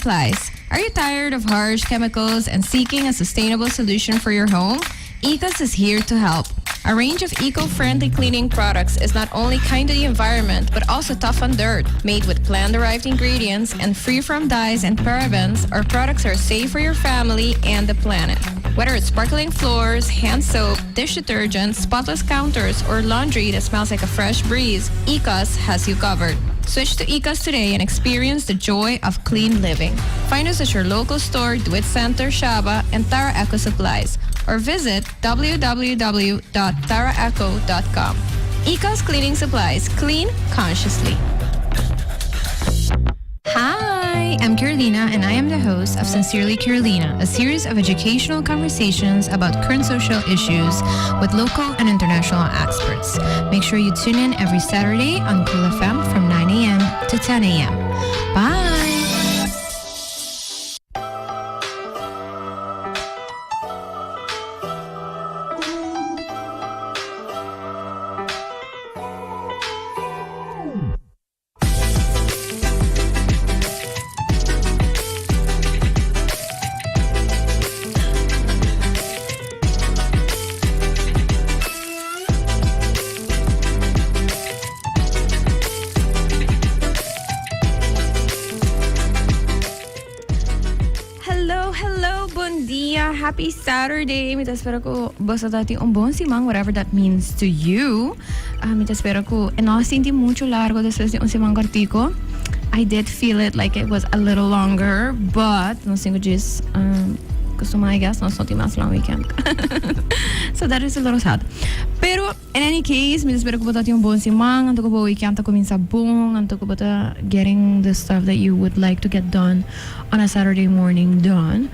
Supplies. Are you tired of harsh chemicals and seeking a sustainable solution for your home? Ecos is here to help. A range of eco-friendly cleaning products is not only kind to the environment, but also tough on dirt. Made with plant-derived ingredients and free from dyes and parabens, our products are safe for your family and the planet. Whether it's sparkling floors, hand soap, dish detergent, spotless counters, or laundry that smells like a fresh breeze, Ecos has you covered. Switch to Ecos today and experience the joy of clean living. Find us at your local store, Do-It Center, Shaba, and Tara Eco Supplies, or visit www.taraeco.com. Ecos Cleaning Supplies. Clean consciously. Hi, I'm Carolina, and I am the host of Sincerely Carolina, a series of educational conversations about current social issues with local and international experts. Make sure you tune in every Saturday on Cool FM from 9 a.m. to 10 a.m. Bye! Happy Saturday! Mita espero ko basta dati un bon simang, whatever that means to you. Mita espero ko no senti mucho largo después de un simang cortico. I did feel it like it was a little longer, but no singo just gusto mo, I guess, no senti mas long weekend. So that is a little sad. Pero in any case, mita espero ko bata yung bon simang, anto ko ba weekend ako minsa bong, anto ko bata getting the stuff that you would like to get done on a Saturday morning done.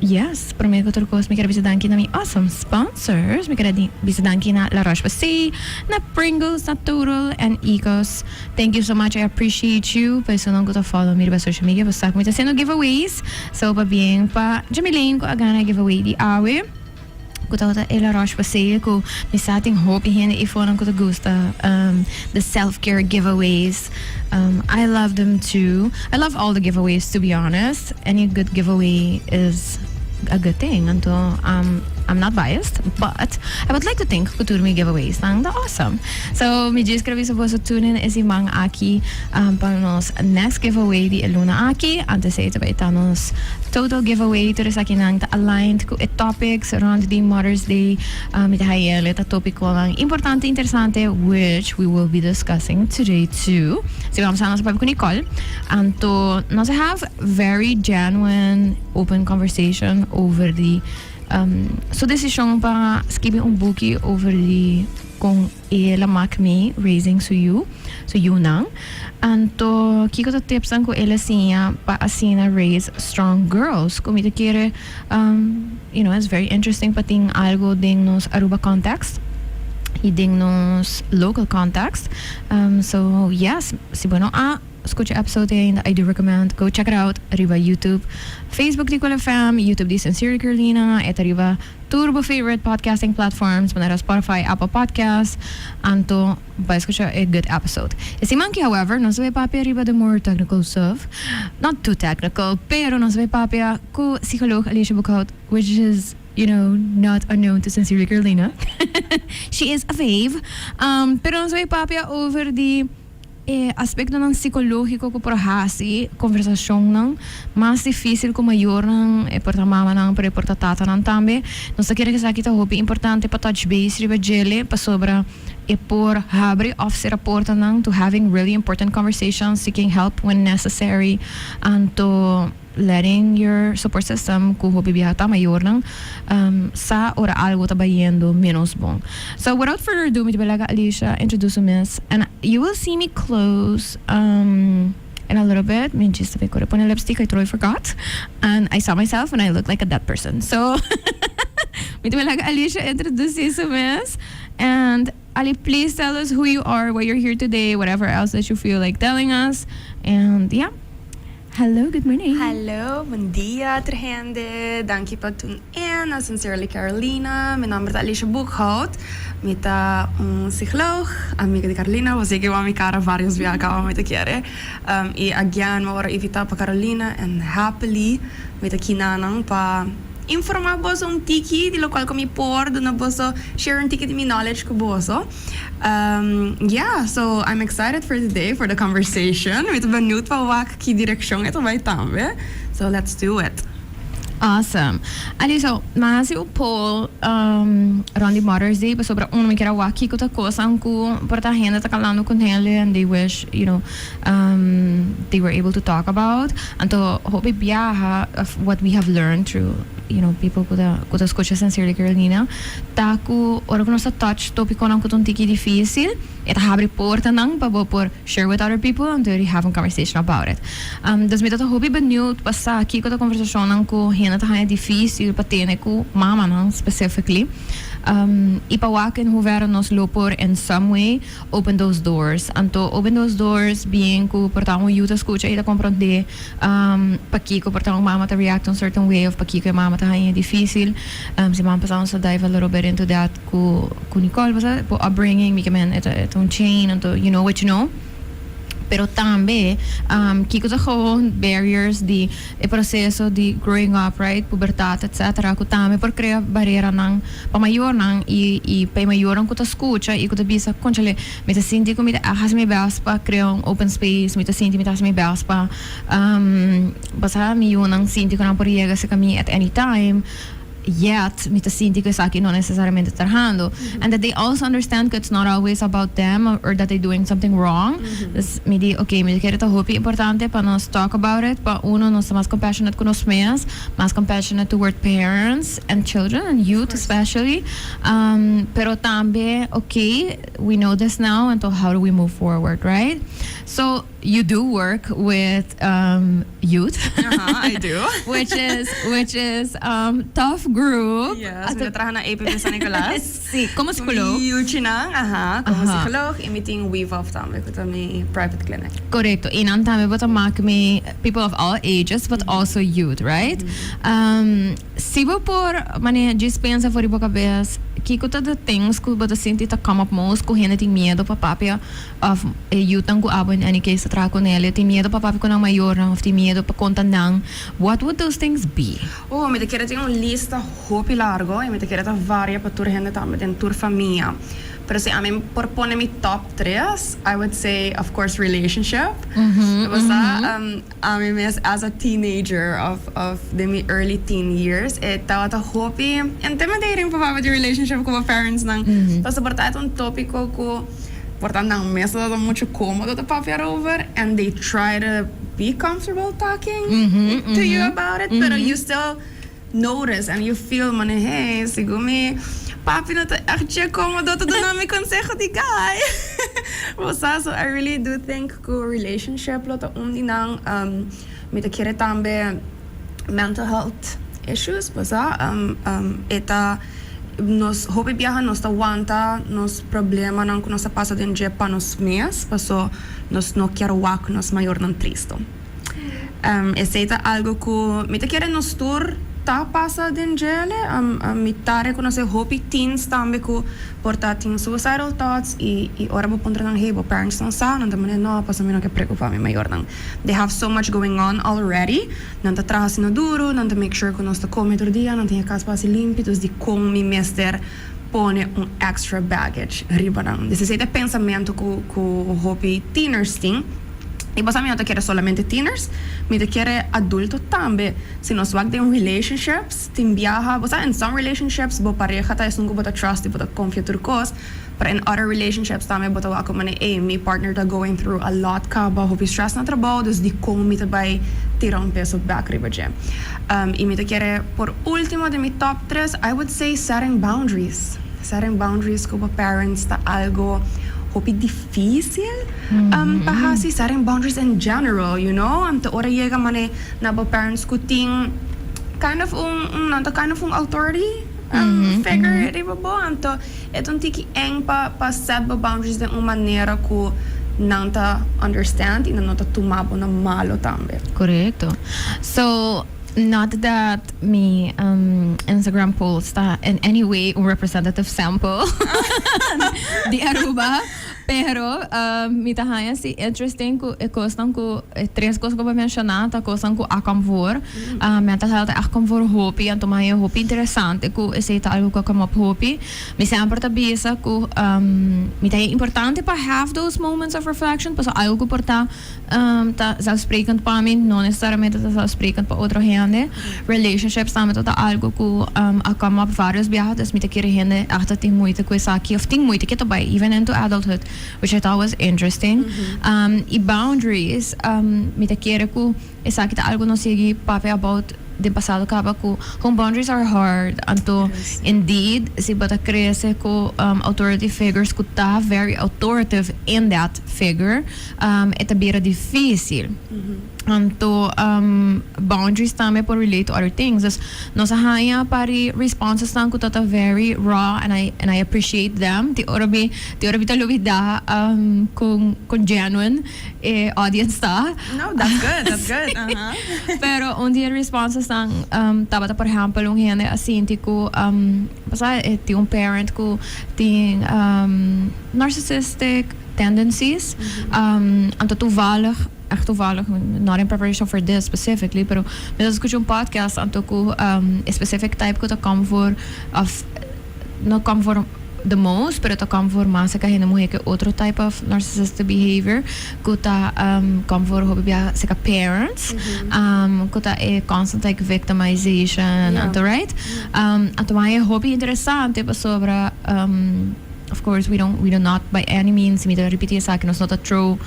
Yes, prometo ko turkos may karabisadan ki na may awesome sponsors. May karabisadan ki na La Roche-Posay, na Pringles, na Total, and Ecos. Thank you so much. I appreciate you. Personal ko to follow me ba social media. Basta ko may taseno giveaways. So, pabieng pa, Jamilaine ko agana giveaway di awe. Kutauta La Roche-Posay ko may sa ating hope ihin ifon ko to gusta the self-care giveaways. I love them too. I love all the giveaways, to be honest. Any good giveaway is a good thing. Anto, I'm not biased, but I would like to think kutur may giveaways nang the awesome. So, mi just grabe sa boso tunin is imang aki panos next giveaway di Eluna aki ante sa ito ba itanos total giveaway to sa akin ta aligned ko topics around the Mother's Day mitahayel ita topic ko lang importante interesante which we will be discussing today too. So, I'm sana sa pabi ko Nicole anto no to have very genuine open conversation over the so decision pa skipping un buki over the kung elamak me raising so yiunan anto kiko ta tips ang ko elasinya pa asina raise strong girls kung ito kire it's very interesting pating algo ding nos Aruba context ding nos local context so yes si bueno escucha episode and I do recommend go check it out arriba YouTube, Facebook di Cool FM, YouTube di Sincerely Carolina, et arriba turbo favorite podcasting platforms manera Spotify, Apple Podcasts anto ba escucha a good episode. Isi monkey however no sabe papi arriba the more technical stuff, not too technical pero no sabe papi ko psicologo Alysha Boekhoudt, which is not unknown to Sincerely Carolina. She is a fave pero no sabe papi over the aspekto ng psikologiko ko parahasi, konversasyon ng mas difícil ko mayor ng porta mama ng porta tata ng tambe. Nung sa kira kita hopi importante pa touch base riba jele pa sobra por habre off si raporta ng to having really important conversations, seeking help when necessary, and to letting your support system kung hobi bihata mayor ng sa ora algo tabayendo menos bong. So without further ado, mi talaga Alysha introduce miss and you will see me close in a little bit. Min just sabi ko rin po na lipstick, I totally forgot, and I saw myself and I look like a dead person. So mi talaga Alysha introduce you miss, and Ali, please tell us who you are, why you're here today, whatever else that you feel like telling us, and yeah. Hello, good morning. Hallo, bom dia ter gente. Dank je por tunen. Sincerely Carolina. Mijn naam is Alysha Boekhoudt. Met psicologo, amiga de Carolina. Você que vai me cara vários dias acaba met quiere. E again, we worden evita pa Carolina and happily met kinanang pa informar boso tiki di lo qual komi por do na boso share tiki di mi knowledge ko boso. Yeah, so I'm excited for today for the conversation. Met benieuwd pa wak ki direction ito vai tambe. So let's do it. Awesome. Alysha, mas o poll around the Mother's Day, pa sobra me kira waki ko ta cosa ko porta henda ta kalando con ele and they wish, they were able to talk about. Anto hope biyaha of what we have learned through, people ko ta escucha sincerely Carolina. Ta ko ora ko sa touch topic ko nang kutong tiki difícil. Eta abre porta nang pa por share with other people and to have a conversation about it. Dus met dat hoop ik benieuwd passa aqui ko ta conversation nang ko hena ta é difícil pa tene ko mama nang specifically. Ipawakin hoever nos lopor in some way open those doors. Anto open those doors being ko portamo youth escucha ita comprende pakico portamo mama to react in a certain way of pakico e mama ta é difícil. Si mama pasamos to dive a little bit into that ko Nicole basta po upbringing mi kamen itong chain anto you know what you know. Pero tambe kiko sa gewoon barriers di proceso di growing up, right, pubertad etc. Ko tambe por crea barriera ng pamayor ng i pamayoran ko ta escucha i ko ta bisa conchale me ta sinti ko mi ahas mi baspa creo un open space mi ta sinti mi ta mi baspa basta mi yiunan sinti ko na por llega sa kami at any time. Yet, mit sinti ko sa akin no necessarily trabajando. And that they also understand that it's not always about them or that they're doing something wrong. Me di, okay, me quiero hopi importante para nos talk about it, pa uno nos más compassionate con los mías, más compassionate toward parents and children and youth especially. Pero también, okay, we know this now, and so how do we move forward, right? So, you do work with youth. I do. which is tough group. Yes, we trabajo na APP San Nicolas. Sí, como psicologo. Yiunan, como psicologo, imiting weave of tambe ko ta mi private clinic. Correcto. Inan tambe bota makmi people of all ages, but also youth, right? Sibo por mane dispensa for ibo cabeça. Kiko ta the things ko bota sinti ta come up most ko hena ting miedo pa papia of youth ang ko abo in any case tra ko nele ting miedo pa papi ko nang mayor ng of ting miedo pa konta nang what would those things be? Oh, me te quiero tener un lista hopi largo y me te quiero ta varia pa tur hende tambe den tur familia. Pero si a mí por pone mi top 3, I would say, of course, relationship. I mean, as a teenager of the early teen years, tawa ta hopi intimidating pa with the relationship ko with parents nang. Tapos porta itong topico ko porta nang mesa da mucho cómodo ta papiar over, and they try to be comfortable talking to you about it, pero you still notice and you feel man, hey, sigumi papi na ta echt cómodo to na mi consejo di guy. So I really do think ko relationship lo ta undi nang mi ta kire tambe mental health issues basa eta nos hopi biyahan nos tawanta nos problema nang kuno sa pasa din je pa nos mes paso nos no quiero wak nos mayor ng tristo. Esta algo ko mi ta kire nos tour ta pasa din jele mitare ko na se hopi teens tambe ko portating suicidal thoughts i ora mo punta ng hebo parents nang sa nang tamane no pasa mi no ke preocupa mi mayor nang they have so much going on already nang ta traha sino duro nang ta make sure ko nos ta come tur dia nang tinha casa pasi limpitos di como mi mester pone un extra baggage riba nang desse ese pensamento ko hopi teeners ting. E basta mi no te quiere solamente teeners, mi te quiere adulto tambe. Si nos wag in relationships, tin viaja, basta in some relationships, bo pareja ta esun ko bota trust, bota confia turkos, but in other relationships tambe bota wa ko mane, mi partner ta going through a lot ka ba hopi stress na trabaho, dus di como mi te bay tira un peso back riba jem. Y mi te quiere por último de mi top 3, I would say setting boundaries. Setting boundaries ko ba parents ta algo hopi difícil pahasi setting boundaries in general, you know, am te ora llega mane na ba parents ko ting kind of un authority figure di ba bo am to etong tiki eng pa set ba boundaries de un manera ko não tá understand e não tá tomado na malo também. Correcto. So, not that me Instagram post in any way un representative sample di Aruba, pero mi tahaya si interesting ko kostan ko tres coisas que eu vou mencionar, tá kostan ko akamvor, mental health akamvor hopi, anto mahaya hopi interessante ko esse algo ko come up hopi. Mi sempre ta bisa ko mi tahaya importante para have those moments of reflection, pas algo ko porta ta zelfsprekend para mim, não necessariamente ta zelfsprekend para outra gente. Relationships também tá algo ko come up vários viajes, mi ta kere gente achta ting moeite ko isa ki of ting moeite ke tabay even into adulthood, which I thought was interesting. I boundaries, mi te quiere ku isa kita algo no sige pape about de pasado kaba ku kung boundaries are hard anto indeed si bata krese ko authority figures ku ta very authoritative in that figure eta bira difícil. Anto boundaries também por relate to other things. Dus nossa haya pari responses tang kutata very raw and I appreciate them. Ti orabi talubida kung genuine audience ta. No, that's good. That's good. Pero undi responses tang tabata por example un gente assim tipo basta ti un parent ko ti narcissistic tendencies anto toevallig echt toevallig, not in preparation for this specifically, pero met escucho un podcast anto ko specific type ko to come for of no come for the most, pero to come for mas ka hinamuhi ke otro type of narcissistic behavior ko ta come for hobi biya sa parents ko ta constant like victimization anto right anto maya hobi interessante pa sobra of course we do not by any means me to repeat sa akin, it's not a throw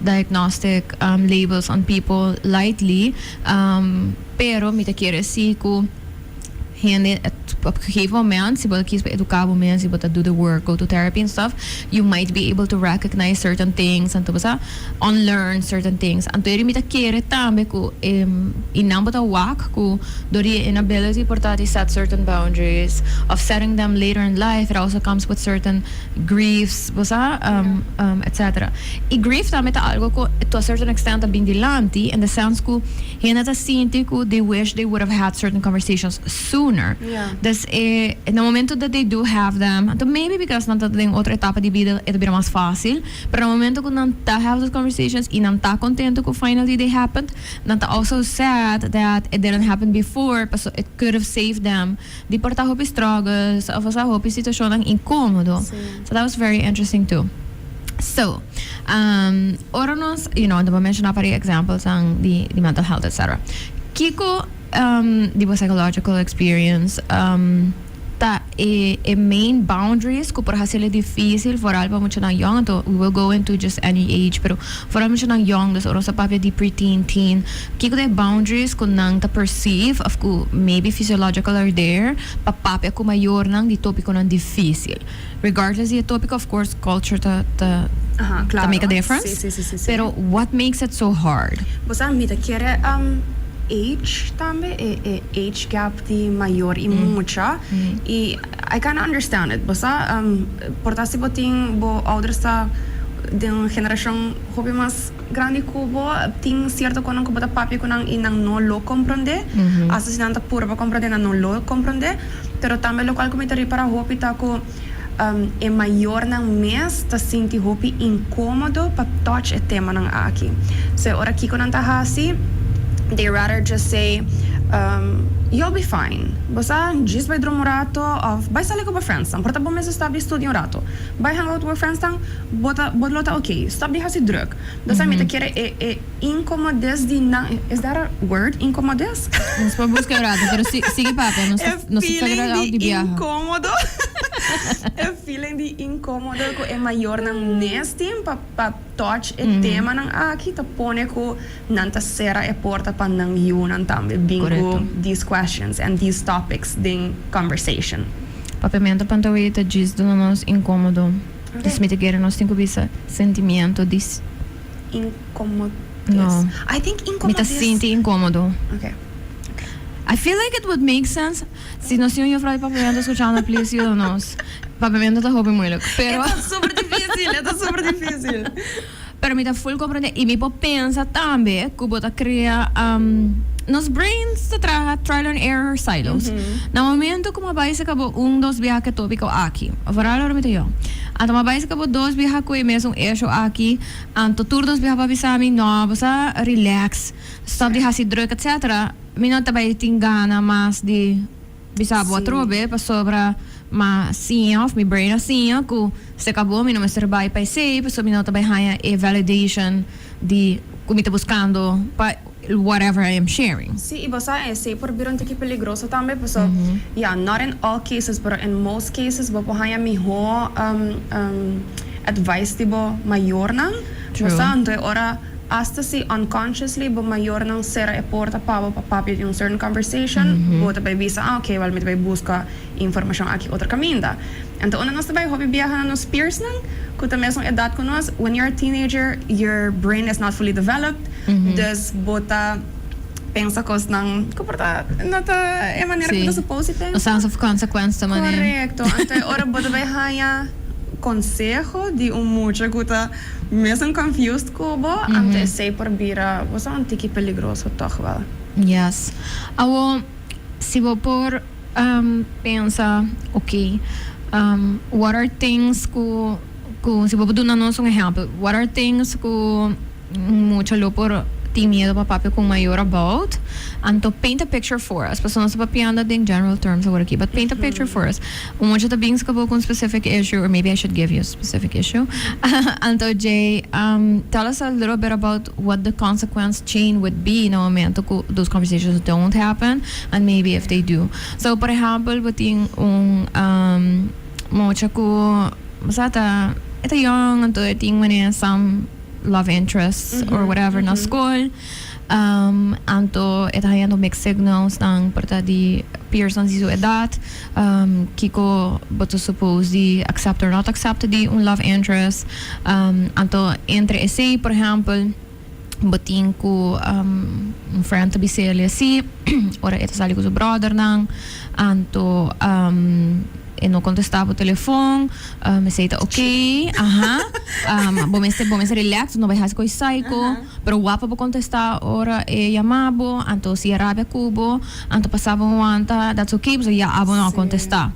diagnostic labels on people lightly, pero me te quiere si ko hindi at op een gegeven moment, si kies bij educabo moment, si do the work, go to therapy and stuff, you might be able to recognize certain things and to basa unlearn certain things. And to eri mita kere tambe ko inang bata wak ko dori inability portati set certain boundaries of setting them later in life. It also comes with certain griefs, basa etc. I grief tambe ta algo ko to a certain extent a bindilanti in the sense ko hina ta sinti ko they wish they would have had certain conversations sooner. Yeah. Dus in the momento that they do have them, and maybe because nanta tem outra etapa de vida, é bem mais fácil, pero no momento que nanta have those conversations e nanta contento que finally they happened, nanta also sad that it didn't happen before, so it could have saved them. Die porta hopi struggles, of asa hopi situação lang incômodo. So that was very interesting too. So, ora nos, ando ba mencionar para examples ang di mental health, etc. Kiko di ba psychological experience ta main boundaries ko para sila difícil for alba mucho nang young to we will go into just any age pero for alba mucho nang young das oras sa papya di preteen teen kiko de boundaries ko nang ta perceive of ko maybe physiological are there papapya ko mayor nang di topic ko nang difícil regardless the topic of course culture ta claro. make a difference Sí. pero what makes it so hard Basta mita quiere age tambe age gap di mayor e mucha e I can understand it basta portasi boting bo ouders sa den generação hobi mas grande kubo ting cierto konan ko bata papi konan inang no lo comprende asa sinanta pura ba comprende na no lo comprende pero tambe local comentary para hopi ta ko é maior ng mes ta sinti hopi incômodo pa touch e tema ng aki so ora kiko nang tahasi they rather just say you'll be fine basta just by drum rato of by sali ko ba friends tang porta bom stop di studio rato by hang out with friends tang bodlota okay stop di hasi druk basta mita kere incomodes di na is that a word incomodes nos pa buscar rato pero sige papi nos sagrada out di biyahe incômodo é feeling di incômodo ko é maior ng nesting pa touch e tema ng aki ta pone ko nanta sera e porta pa ng yiunan tambe bingo these questions and these topics ding conversation papamento pantawi ta giz do nos incômodo desmitigere nos tem bisa sentimento dis incômodo no I think incômodo mita sinti incômodo okay I feel like it would make sense se nós tínhamos falado papamento escuchando please you nos papamento tá hobby moeilijk pero é super difícil pero me tá full compreender e me pensa também que bota cria nos brains se traga trial and error silos. Na momento como vai se acabou dos viajes tópico aqui. Agora ela me eu. Então vai se acabou dois viajes com mesmo eixo aqui. Então turnos viajes para avisar me não, você relax. Stop de hasi druk etc. Me não também tem gana mais de bisa boa trobe para sobra mas sim off me brain assim que se acabou me não me serve para ser para me não também há a validation de como está buscando para whatever I am sharing. Sí, y vos sabes, sí, por ver un tiki peligroso también, pues, yeah, not in all cases, but in most cases, vos podés mejor advice tipo mayor nang. True. Vos sabes, entonces ahora hasta si unconsciously, vos mayor nang será porta papi in un certain conversation, vos te vai visa, okay, well, me te vai buscar informação aqui outra caminda. Então, onde nós também hobby viajar nos peers nang, que também são idade com nós, when you're a teenager, your brain is not fully developed. Dus bota pensa coisas não comporta não tá é maneira que você supõe tem o sense of consequence também correto então ora bota vai ganhar consejo de mucha que tá mesmo confused como antes sei por bira você não tem que peligroso toch wel yes awo se vou por pensa okay what are things que se vou dar um exemplo what are things que mucho lo por tem medo para papi com maior about and to paint a picture for us mas não se papiando in general terms agora aqui but paint a picture for us mucho tá bem escapou com specific issue or maybe I should give you a specific issue and to Jay tell us a little bit about what the consequence chain would be no momento que those conversations don't happen and maybe if they do so por exemplo tem mucho que basta ito young and to tem some love interests or whatever na school anto ita hayando mixed signals ng parta di peers ng siso edad kiko but to suppose di accept or not accept di un love interest anto entre essay por example bating ko un friend to be sale si ora ita sali ko sa brother nang anto e não contestava o telefone, me aceita ok, bom me relax, não vai fazer coisa psycho, pero guapa para contestar, ora e chamava, então se rabia cubo, então passava anta, that's okay, mas já abo não contestar.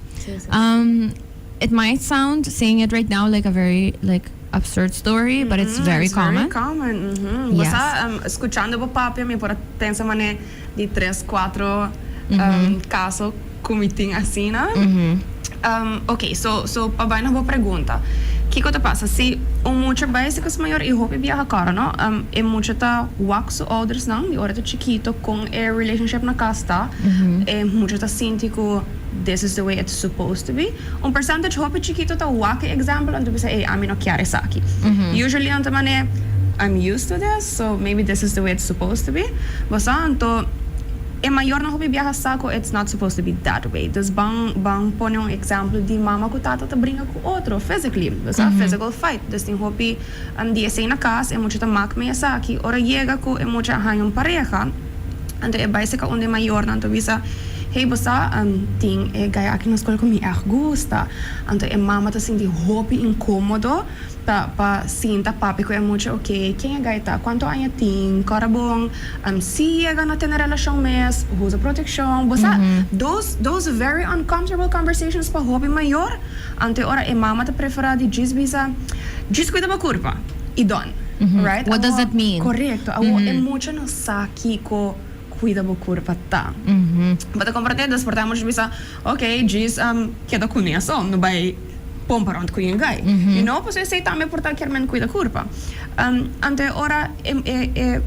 It might sound saying it right now like a very absurd story, but it's very common. Very common. Yes. Você escutando o papi, me pode pensar mané de 3-4 casos comiting assim, né? Ok, so pabai na boa pergunta. Que coisa passa? Se muita básica maior e hobby viaja cara, não? E muita tá wax others não, de hora tá chiquito com a relationship na casa, e muita tá sente que this is the way it's supposed to be. Percentage hobby chiquito tá wax example, and tu bisa a mim não quero isso aqui. Usually anta mané I'm used to this, so maybe this is the way it's supposed to be. Basta anto e maior na hobby viaja saco, it's not supposed to be that way. Dus bang pone example de mama com tata brinca com outro, physically. Dus physical fight. Dus tem hobby dia sem na casa, e muita mak me essa aqui. Ora chega com e muita hanham pareja. Ando e básica onde maior na visa hey bossa ting e gaya aqui na escola que me gusta. Ando e mama tá sentindo hobby incômodo. Pa sinta papi ko é muito ok quem é gaita quanto anos tem cara bom se é gonna ter relação mes usa proteção você those very uncomfortable conversations pa hobby maior ante ora e mama te prefera de diz cuida ba curva e don right what does that mean correto é muito no saki ko cuida ba curva tá but compreender das portamos bisa ok diz que da conheço não vai pomparont com ninguém. You know, você sei também portar que men cuida curva. Ante ora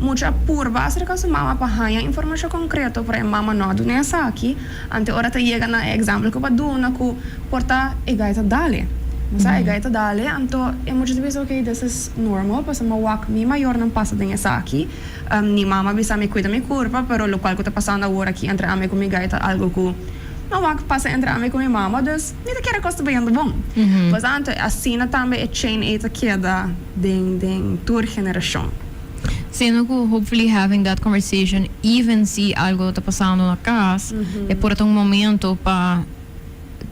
muita purva acerca da mama para ganhar informação concreta para mama não do nessa aqui. Ante ora tá chega na exemplo que para dona que portar e gaita dale. Mas a gaita dale, então é muito difícil ok, this is normal, para uma walk mi maior não passa nessa aqui. Ni mama bisa me cuida me curva, pero lo qual que tá passando agora aqui entre a me com mi gaita algo que não passa entre a mim com minha mama, dus niet een keer kost bem bom. Mas antes assim também é chain eta queda den tour geração. Sendo que hopefully having that conversation, even se algo está passando na casa, é por um momento para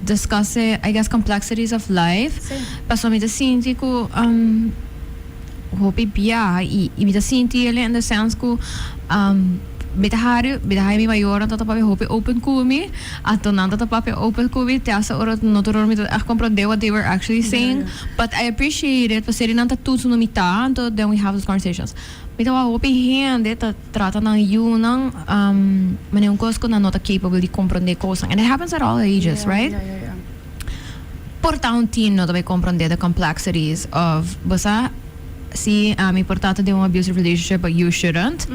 discuss, I guess, complexities of life. Para somente sentir que hopi biya imita sinti ele in the sense ko bitahay mi mayor ang tatapapi hopi open kumi at to nang tatapapi open kumi tiasa orat notoror mi ak comprende what they were actually saying, but I appreciate it kasi rin nang tatuso no mita and then we have those conversations. Mitawa hopi hindi trata ng yiunan maniungkos ko na not capable di comprende kosang, and it happens at all ages, right? Yeah. Portantin no to comprende the complexities of basta si importante de un abusive relationship, but you shouldn't.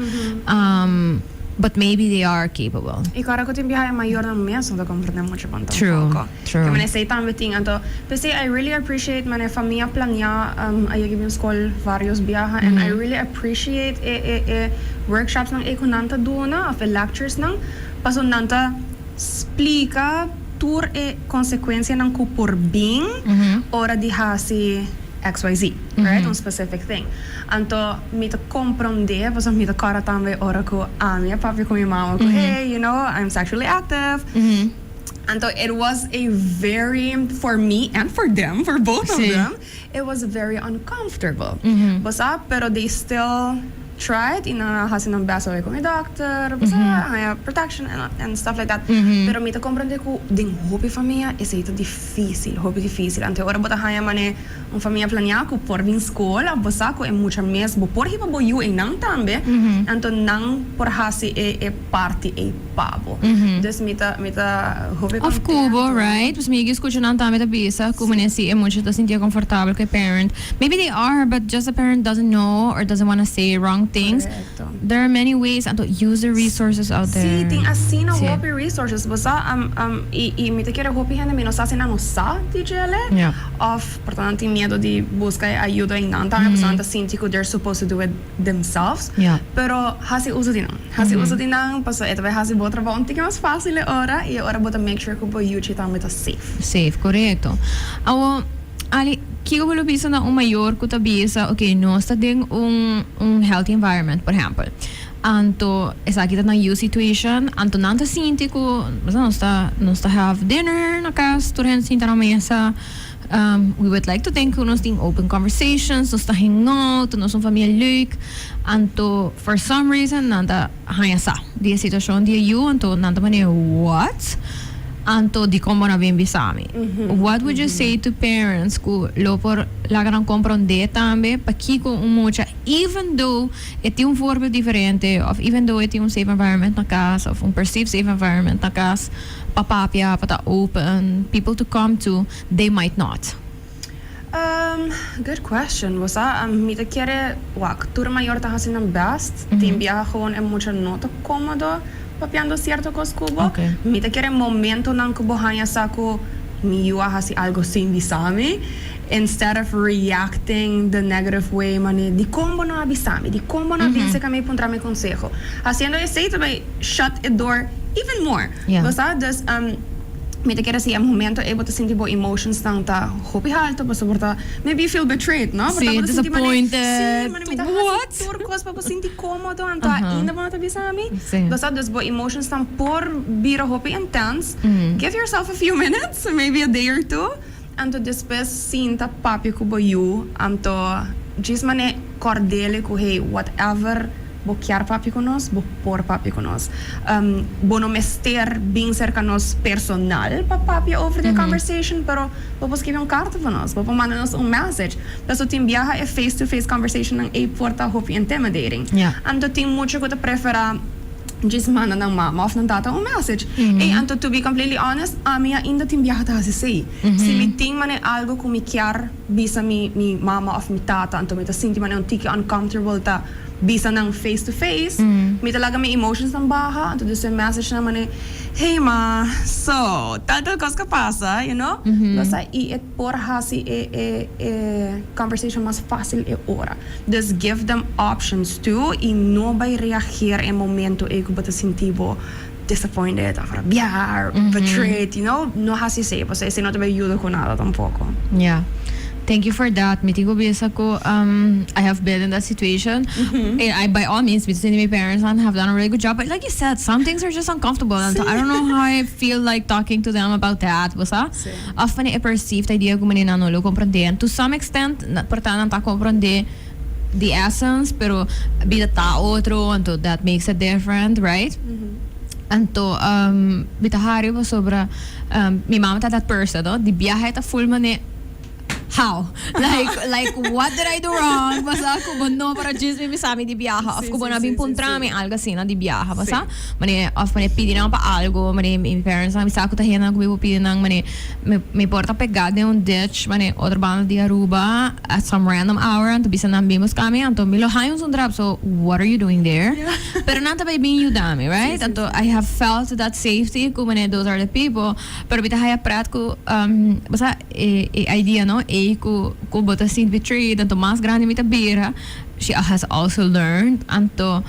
But maybe they are capable. E cara ko tin biyahe mayor ng mes no comprende mucho pantang. True. Que mane say tan beting anto. Kasi I really appreciate mane familia plania ay gibin school varios biyaha, and I really appreciate workshops ng ekonanta duna of lectures ng pasonanta explica tour consequência ng kupurbing ora di hasi XYZ, right? Un specific thing. Anto, mita comprende, basta mita kara tambe ora ko amia, papi ko mi mama ko, hey, you know, I'm sexually active. Anto, it was a very, for me and for them, for both of them, it was very uncomfortable. Basta, pero they still tried hasi ng beso ko may doctor, basta protection and stuff like that. Pero mita comprende ko ding hopi familia is ito difícil. Ante ora bota haya mane un familia plania ko por vin skola, basta ko mucha mes bo por hipa bo yu nang tambe, anto nang por hasi party pabo. Dus mita hopi of kubo, right? Pues migi escucho nang tambe ta bisa, kumane si mucho ta sentia comfortable kay parent. Maybe they are, but just the parent doesn't know or doesn't want to say wrong things. Correcto. There are many ways and to use the resources out there. Sí, ting asina hopi resources. Basta mita kere hopi hene minosasi na no sa dijele. Yeah. Of portanto miedo di buscar ayuda in nanta, basta sinti ko they're supposed to do it themselves. Yeah. Pero hasi uso dinang, basta ito hasi bo trabaho unti mas fácil ora e ora bota make sure ko bo yuchi tamita safe. Safe, correcto. Awo, Ali, kiko bolo bisa na mayor ko tabisa, okay, no, está ding un healthy environment, por ejemplo. Anto, esa kita ng you situation, anto nanta sinti ko, basta no está have dinner na kas, turhen sinta na mesa. We would like to think nos ting open conversations, nos ta hangout, nos un familia leuk. Anto, for some reason, nanta haya sa. Di situation di you, anto nanta mani what? Anto di como na bimbi sami. What would you say to parents ku lo por lagan comprende tambe pakiko mucha, even though eti un voorbeeld diferente, of even though eti un safe environment na kas, of un perceived safe environment na kas, papapia pata open people to come to, they might not. Good question. Basta mita kere wak tur mayor ta hasin ng best, timbia gewoon mucha nota cómodo papiando cierto cos kubo. Okay. Mita kere momento ng kubo hanya sa ko miyua hasi algo sin bisami, instead of reacting the negative way mani di combo na bisami, di combo na binse kami puntra me consejo. Haciendo ese to by shut the door even more. Yeah. Basta dus mita kere si momento able to sentir bo emotions nang ta hopi halto basta porta maybe you feel betrayed, no? Sí, disappointed. What? Turcos pa sinti cómodo anta ina mo ta bisami. Sí. Basta dus bo emotions nang por bira hopi intense. Give yourself a few minutes, maybe a day or two, anto después sinta papi ko bo you, anto gismane cordele ko hey whatever bo chiar papi con nos, bo por papi con nos. Bono mester being cercanos personal pa papi over the conversation, pero bo pos give un carta pa nos, bo po manda nos un message. Peso tim biaha e face-to-face conversation ng a porta hopi intimidating. Yeah. Anto tim mucho ko ta prefera just manda ng mama of ng tata un message. E anto to be completely honest, amia inda tim biaha ta hasi say. Si mi ting mane algo kung mi chiar bisa mi mama of mi tata, anto mi ta sinti mane un tiki uncomfortable ta bisa ng face-to-face, may talaga may emotions ng baha, and to do some message naman hey ma, so, tal cosa pasa, you know? Basta i-et por hasi conversation mas fácil ora. Just give them options too, y no by reagir en momento kung bata sintibo disappointed, afrabiar, betrayed, you know? No hasi say, basta ese no te may ayuda ko nada tampoco. Yeah. Thank you for that. Miti ko bisa ko, I have been in that situation. I, by all means, my parents have done a really good job. But like you said, some things are just uncomfortable. And so I don't know how I feel like talking to them about that. Basta? Often a perceived idea ko manina no lo comprende. And to some extent, portan ta comprende the essence, pero bita ta otro, anto that makes it different, right? Anto, bita hari po sobra, mi mama ta that person, no? Di biyahe ta full mani, how? Like what did I do wrong? Basta ako no para just mi sami di biyaha. Of ko na bin puntrami alga sina di biyaha. Basta mani of mani pidi nang pa algo, mani mi parents na mi sa ko tahinan ko mi pidi nang mani mi porta pegada un ditch, mani other band di Aruba at some random hour anto bisan nang bimos kami anto milo hayong sundrap. So what are you doing there? Yeah. Pero nanta ba being you dami, right? Anto I have felt that safety ko mani those are the people. Pero bita haya prat ko basta idea no ko bota sin betrayed anto mas grande mita bira she has also learned anto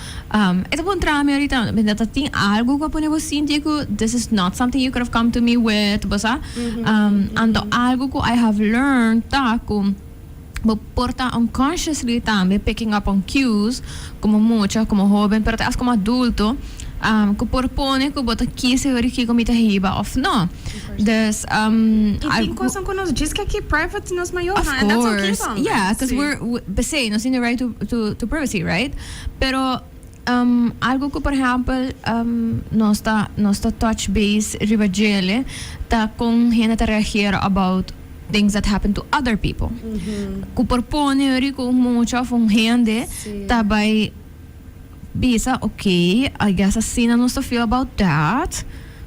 ito po trami ahorita ting algo ko po ni Cintia ko this is not something you could have come to me with basta anto algo ko I have learned ta ko porta unconsciously también picking up on cues como mucha como joven pero as como adulto ko propone ko bota kisi ori ki komita hiba of no this tem coisa que nos diz que aqui private nos maior and that's okay também. Yeah, because we're say nos in the right to privacy, right? Pero algo que por exemplo nosta touch base ribagele ta con gente ta reagir about things that happen to other people. Ko propone ori ko mucha von gente tabay bisa, okay, I guess assim não estou feel about that.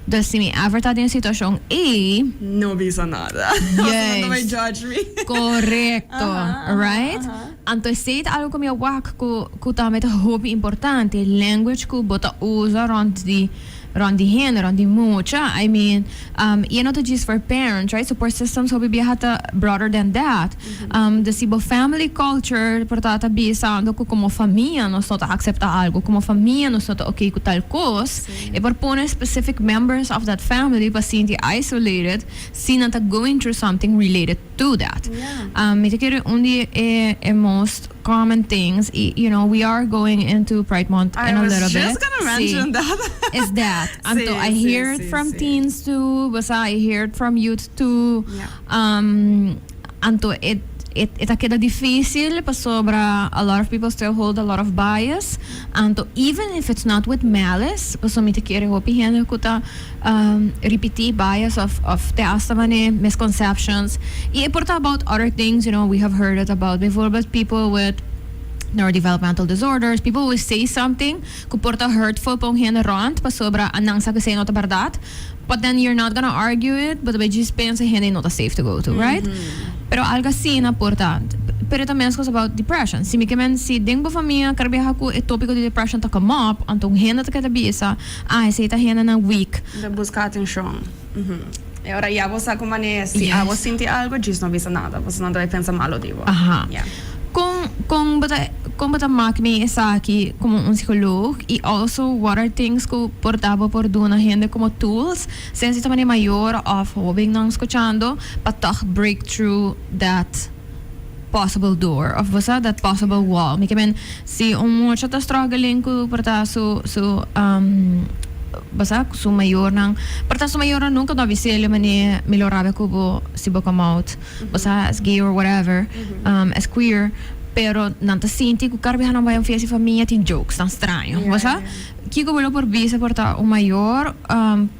Dus se me ever tá em situação A, não bisa nada. Yes. Não vai judge me. Correcto, right? Então se algo como eu wak ku também tá hobby importante, language ku bota usa rond die heen, rond die mucha. I mean, not just for parents, right? Support systems hobby bihata broader than that. The sibo family culture, portata bisa ando ko como família, nós não accepta algo como família, nós não okay com tal coisa. E por pone specific members of that family, pa sinti isolated, sinanta going through something related to that. Me te quiero é most common things. You know, we are going into Pride Month in a little bit. I was just gonna mention that. Is that? Anto, I hear it from teens too, basta I hear it from youth too. Anto, it queda difícil pa sobra a lot of people still hold a lot of bias. Anto, even if it's not with malice, paso mi te quiere hopi hende kuta repeat bias of te astamane misconceptions. I porta about other things, you know, we have heard it about before, but people with neurodevelopmental disorders, people will say something que porta hurtful pong hende rond pa sobra anang sa kasi nota verdad, but then you're not gonna argue it, but we just pensa hende not safe to go to, right? Pero algo assim na porta. Pero também as coisas about depression. Si mikemen si ding ba família karbiha ko e tópico de depression ta come up, antong hende ta kabisa, say ta hende na weak. De buscar atenção. E ora já você como se você sente algo, diz não bisa nada, você não deve pensar mal digo. Yeah. Kung bata makmi isa aqui como psicólogo e also what are things que portava por duna gente como tools sense também maior of hobbying não escuchando but toch break through that possible door of that possible wall. Me kemen si mucho ta struggling ko porta basta su mayor nang porta su mayor nunca no visele mani milorabe ko bo si bo come out basta as gay or whatever as queer pero nanta sinti ko karbihan ang bayang fiesta família tin jokes tan estranho basta kiko bolo por visa porta o mayor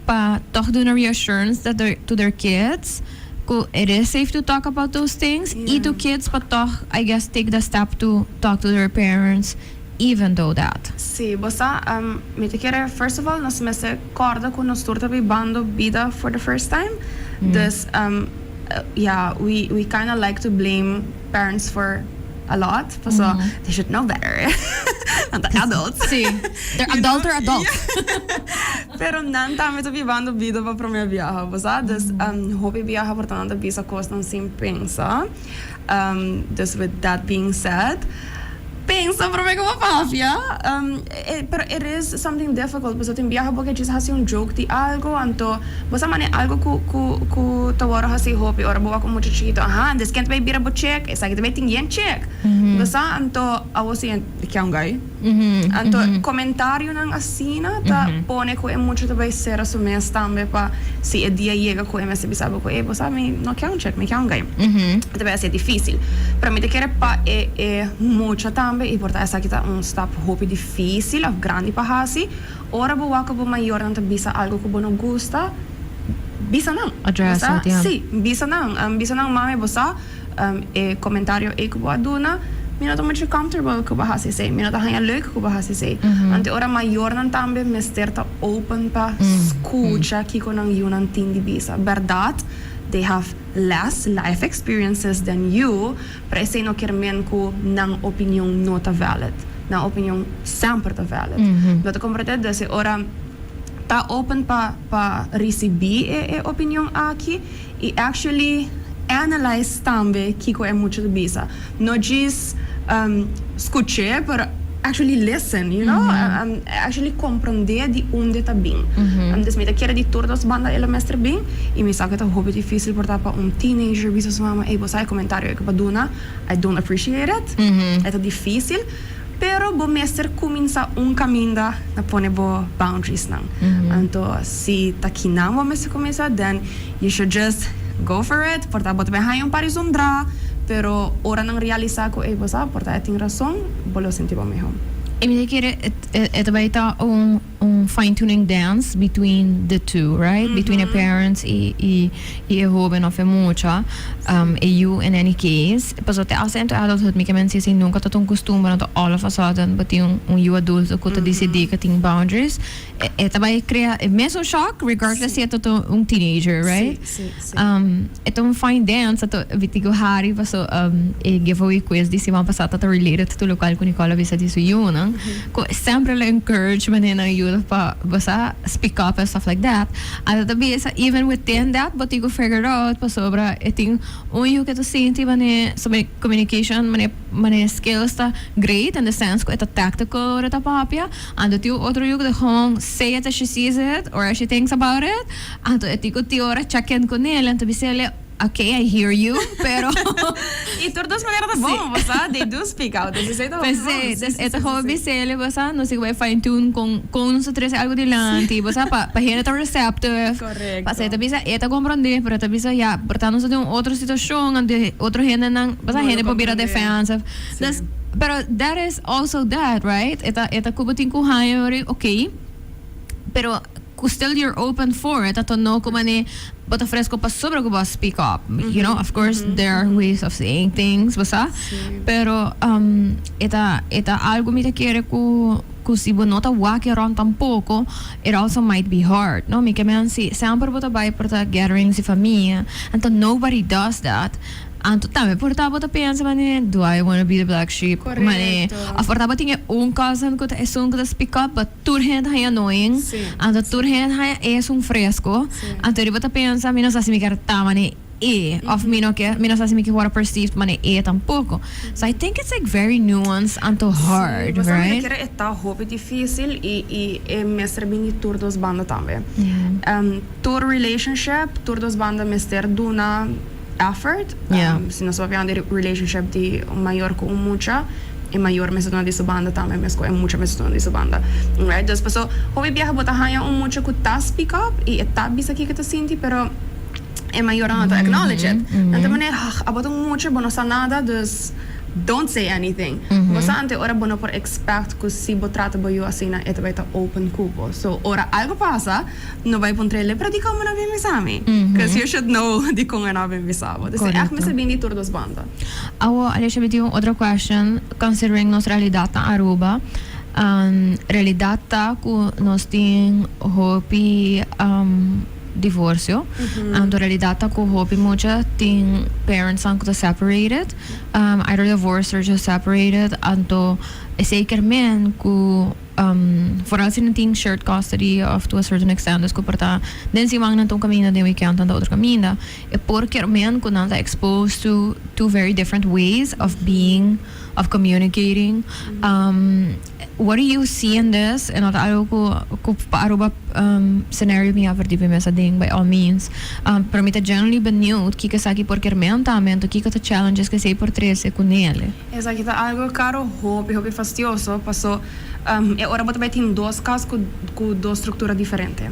pa toch do na reassurance that to their kids ko it is safe to talk about those things e to kids pa toch I guess take the step to talk to their parents even though that. Sì, bossa, mi te chiede, first of all, nos messe corda con nos turta bando bida for the first time. Dus, we kind of like to blame parents for a lot. So, they should know better. And they're adults. Sì, they're adult or adult. Pero nan tame to bando bida pa pro mia viaja, bossa. Dus, hopi viaja portando bisa costa sin pensa. Dus, with that being said, pensa para mim como papia. Pero it is something difficult. Você tem viaja porque diz assim joke de algo, então você mane algo ku tawara hasi hopi ora boa com muito chiquito. Aha, this can't be bira bo check. Essa que também tem check. Você então awasi que é guy. Então comentário nang asina ta pone ko muito também ser assumir também pa se é dia chega com MS bisaba ko você me não quer check, me quer guy. Deve ser difícil. Para mim te querer pa é muito também e porta essa que tá step hopi difícil, of grande pa hasi. Ora boa ko maior não bisa algo que não gosta. Bisa não. Address it, yeah. Sim, bisa não mami bosa e comentário e ko aduna. Mina to muito comfortable ko bahasi say. Mina to hanya leuk ko bahasi say. Ante ora maior nan tambe mester ta open pa escucha kiko nang yiunan tindi bisa. Verdad, they have less life experiences than you, pero esse no kermen ko nang opinion nota valid. Na opinion sempre ta valid. Dat comprende desse ora ta open pa receber e opinion aqui e actually analyze tambe kiko é muito bisa. No diz escutar, pero actually listen, you know, actually compreender de onde tá bem. Dus met keren die toerdos banda ele mestre bem e me sabe que tá hobby difícil por para teenager bisa sua mama, você aí comentário que paduna, I don't appreciate it. É difícil. Pero bo mestre começa caminho na pone bo boundaries nang. Então se tá aqui não bo mestre começa, then you should just go for it. Porta bot bem hai parizondra, pero ora nang realizar ko bosa, porta tem razão, bolo sentir bom melhor. E me quiere etabaita un fine-tuning dance between the two, right? Between a parents e a joven of a mucha, e you in any case. Paso te acento adulthood, mi kemen si nunca tatong costume na all of a sudden, but yung you adulto ko to decidi ka ting boundaries. Etabay crea meso shock regardless si ito un teenager, right? Sí. Itong fine dance ato vitigo hari paso e giveaway quiz di si mapasata to related to lokal ko Nicola bisa di su yiunan. Ko sempre la encourage manin ang youth pa basta speak up and stuff like that. At tabi sa even within that, but you go figure out pa sobra iting yung que to sinti mane sa communication mane skills ta great in the sense ko ito tactical or ito papya. And ito yung otro yung hong say it as she sees it or as she thinks about it. And ito ko tiora check in ko nila and to be sila okay, I hear you, pero E todas maneiras tá bom, você they do speak out. Desse jeito pues ito hobby sila basta no sige fine tune kung sa tres algo dilante basta pa hina ta receptive. Correcto. Pasa ito bisa eta comprender, pero ito bisa ya portando sa yung otro situación ande otro hina nang basta hina po bira defensive. Pero that is also that, right? Eta kubutin ko hayo okay. Pero still you're open for it. Ato no kumani bota fresco pa sobra ko ba speak up. You know, of course there are ways of saying things, basta. Pero eta algo mi te quiere ku si bonota walk around tampoco, it also might be hard. No, mi kemen si sempre bota by porta gatherings si família. Anto nobody does that. Anto tame portabo ta pensa mane, do I want to be the black sheep? Correcto. Mane, afortabo tinha cousin ko ta to speak up, but turhen hai annoying. Anto turhen hai es fresco. Anto riba ta pensa mina sa mi karta mane of mina sa mi ki what perceived mane tampoco. So I think it's like very nuanced anto hard, right? Kira eta hobby difícil e mestre bini tour dos banda também. Tour relationship, tour dos banda mestre duna effort. Se nós vamos ver relationship de maior com mucha e maior mesmo de sua banda também, mas com mucha mesmo de sua banda, right? Dus paso hobby viaja botar hanya mucha com ta speak up e eta bisa que tu senti, pero é maior não ta acknowledge it. Então mané abota mucha bono sa nada, dus don't say anything. Você ante ora bono por expect que se botrata boyo assim na eta vai ta open cupo. So ora algo passa, no vai pontrele para di como na bem misami. Because you should know di como na bem misamo. Dus echt me se bini tur dos banda. Awo Alysha beti yung other question considering nos realidad na Aruba. Realidad ta ku nos ting hopi divorcio. And realidad ta ko hopi mucha ting parents ang ko separated. Either divorced or just separated. Anto zeker men ku vooral sin ting shared custody of to a certain extent dus porta den si mang nantong kamina den weekend and the other kamina e porque men kun nanta exposed to two very different ways of being of communicating. What do you see in this? En dat ko paaruba scenario mi averti sa ding by all means. Pero mi ta generally benieuwd kika saki porque mentamento kika ta challenges que sei por 13 con ele. Esa kita algo caro hobby fastidioso paso e ora bota tem dois casos com duas estruturas diferentes.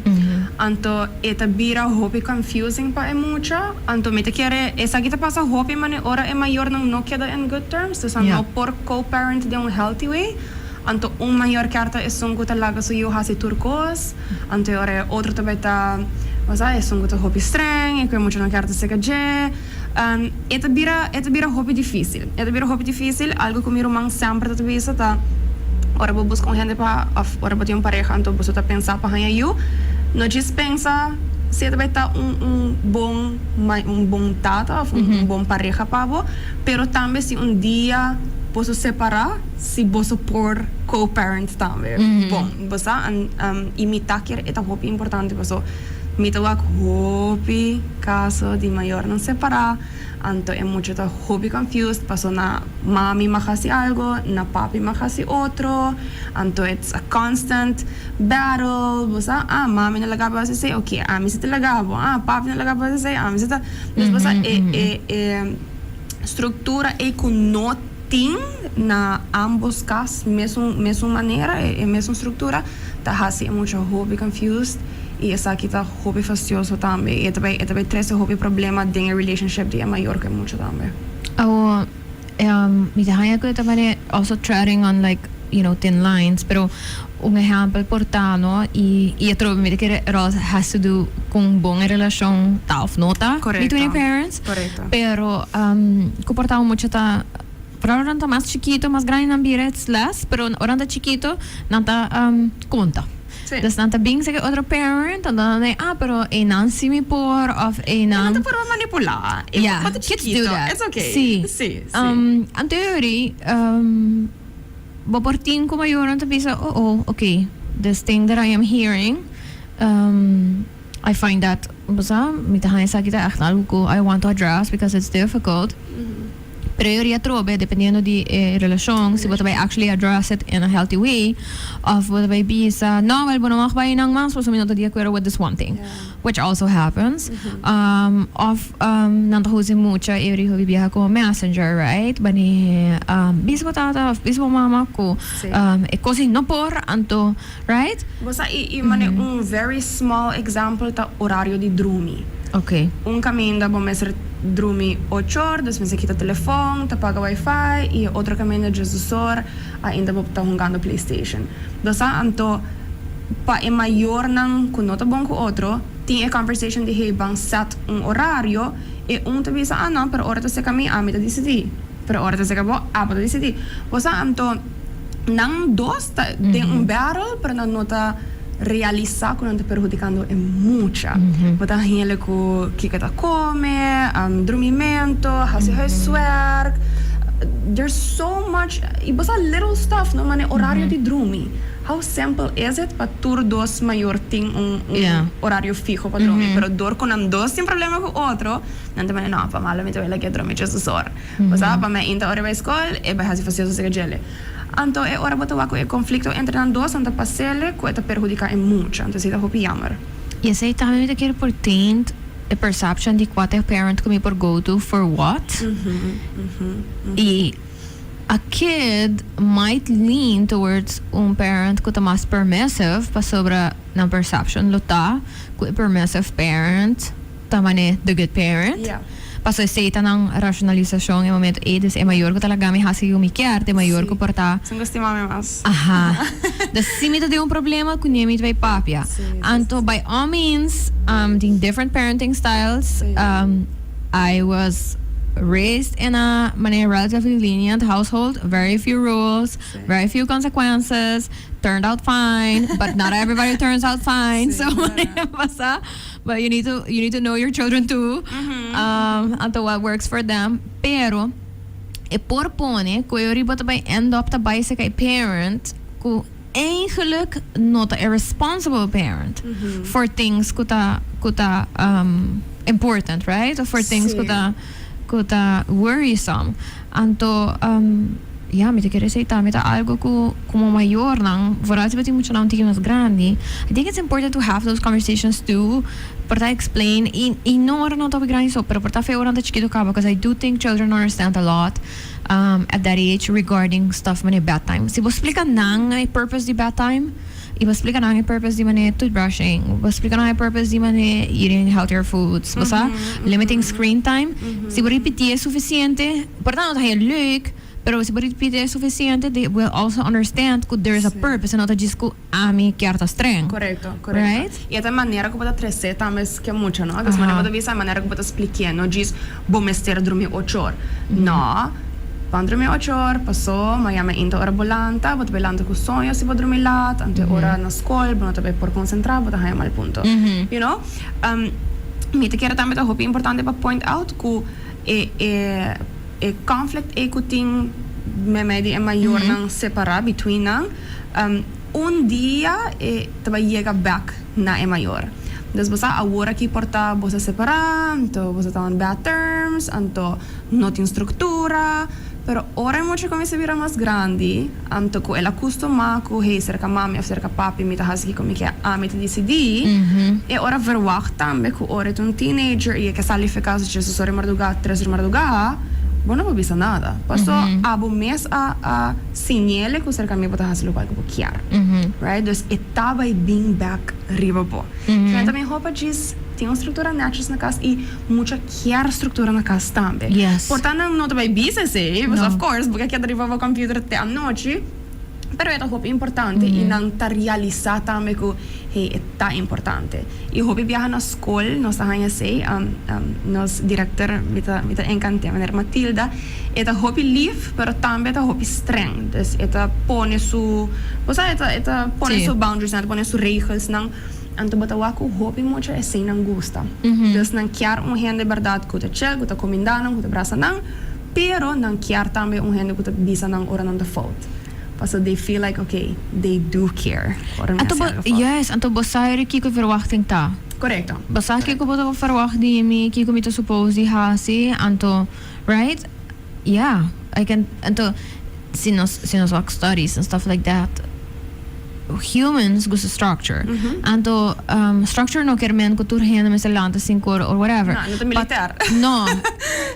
Anto eta bira hobby confusing pa mucha. Anto me te quiere esa kita pasa hobby mane ora é maior não queda in good terms. Dus no por co-parent de healthy way. Anto maior carta é songo talaga so eu hasi turcos. Anto ora outro também tá mas é songo tá hobby streng e que mucha na carta seca je. Eta bira hobby difícil. Eta bira hobby difícil, algo que mi romang sempre tá visa tá. Ora vou buscar gente para ora vou ter pareja, então você tá pensar para ganhar eu. Não dispensa se vai estar um bom tata, bom pareja para você, pero também se dia posso separar, se posso por co-parent também. Bom, você imitar que é muito importante, você mita wak hobby caso de maior não separar. Anto é muito da hobby confused, passou na mami makasi algo, na papi makasi outro. Anto it's a constant battle. Você mami não lagaba você sei, okay, ami se te lagabo, papi não lagaba você sei, ami se te. Mas você estrutura é com notin na ambos casos, mesma maneira, é mesma estrutura. Tá assim é muito hobby confused. E essa aqui tá hobby fastidioso também. E também traz hobby problema de relationship de maior que muito também. Mi tahaya ko também also treading on like thin lines, pero un ejemplo portano y trovo mi que has to do con buena relación tal nota between parents. Correcto. Pero comportamos mucho ta para ahora más chiquito, más grande ambire it's less, pero ahora chiquito nanta conta. Sí. Dus dan bing zeggen other parent en dan pero non si mi por of non te puedo manipular. Yeah, kids do that. It's okay. Sí. En theorie portin como yo no te pisa okay, this thing that I am hearing I find that mi tahan sa kita echt algo ko I want to address because it's difficult. Pero eu iria trobe, dependendo de relação, se você vai actually address it in a healthy way, of você vai bisa, no, well, não mag vai nang mas, so minuto de acuerdo with this one thing, which also happens. Nanto husi mucha, eu iria viajar com messenger, right? Bani, bispo tata, bispo mama ko, cosi no por, anto, right? Você mane very small example ta horário de dormir. Okay. Caminho da bom mestre dormir 8 horas, depois você quita o telefone, tá paga Wi-Fi e outro caminho de Jesus ainda vou estar jogando PlayStation. Então, para é maior não com outro bom com outro, tem a conversation de hey, bang set horário e te diz não, pero hora você caminha, me tá decidir. Pero hora você acabou, tá decidir. Você então não dois tem battle para não nota realizar que não está prejudicando é muita. Você tem o que está come, dormimento, fazer work. There's so much. E você little stuff, não é horário de dormir. How simple is it para tur dos maior tem horário fixo para dormir, pero dor com dois tem problema com outro, não também não, para mal me vai lá que dormir just hora. Você para me ainda hora vai escola e vai fazer isso que gele. Então é hora botar o conflito entre os dois, então passele que está perjudicar muito, então se dá hopi jammer. E sei também que é importante a perception de qual parent come por go to for what. E a kid might lean towards parent que está mais permissive para sobre na perception lota que permissive parent também the good parent. Paso aceita ng racionalização em momento eles é maior que talaga me hasi umikyar te maior que porta sem gostar mais da simita de problema com nemit vai papia anto by all means the different parenting styles I was raised in a relatively lenient household, very few rules, very few consequences, turned out fine, but not everybody turns out fine. So but you need to know your children too, and what works for them. Pero e porpone ko yori bota by end up ta by sa kay parent ko eigenlijk not a irresponsible parent for things kuta important, right? Or for things kuta worrisome. Anto ja, me te quiere decir también algo como mayor, vooral si mucho na un tico más grande. I think it's important to have those conversations too. Para explain, y no ahora no topi grande so, pero para feo orando chiquito cabo, because I do think children understand a lot at that age regarding stuff when bedtime. Si vos explica nang ang purpose di bedtime, iba explica nang ang purpose di mane toothbrushing, iba explica nang ang purpose di mane eating healthier foods, basta limiting screen time. Si vos repetir es suficiente, portanto tayo leuk. Pero si repetir es suficiente, they will also understand that there is a purpose and not just ko ami kierta streng. Correcto. Right? E esta maneira que pode trazer também que é muito, não? Dessa maneira pode ver a maneira que pode explicar, não diz bom mestre dormir 8 horas. Não. Van dormir 8 horas, passou, mas me ainda hora bolanta, vou belanta com sonho, se vou dormir lá, ante hora na escola, vou também por concentrar, vou dar mal ponto. You know? Me te quero também tá hope importante para point out que conflict equating memedi é maior não separar between não dia também chega back na é maior. Dus você agora que porta você separar, então você tá on bad terms, então não tem estrutura, pero ora muito como se vira mais grande, então com ela costuma com hey cerca mami ou cerca papi me tá hasiki como que a me te decidi, e ora verwacht também com ora um teenager e que sali ficar se Jesus ora madrugada 3 horas madrugada. Bueno, não bisa nada. Passo abo mês a sinale que o cerca me botar hasilo para que right? Dus etaba e being back riba po. Então também roupa diz tem uma estrutura natural na casa e muita quer estrutura na casa também. Yes. Portanto não também bisa se, but of course porque aqui arriba o computer até a noite. Pero é roupa importante e não tá realizar também que é tá importante. E roupa viaja na escola, nós tá aí sei, nós diretor mita encanta maneira Matilda, é tá roupa livre, pero também tá roupa streng. Dus é tá pone su, você é tá pone su boundaries, não pone su regras, não. Então bota o roupa muito é sem não gosta. Dus não quer gente verdade que tá chill, que tá comendando, que tá braça não, pero não quer também gente que tá bisa não ora não da fault. So they feel like, okay, they do care. Yes, anto bosai kiko verwachting ta. Correcto. Basa kiko boto verwachting mi kiko mito suppose hasi anto, right? Yeah, I can anto sinos walk studies and stuff like that. Humans gusto structure. Anto structure no kermen ko turhen med salanta sinkor or whatever. No, not militar. No,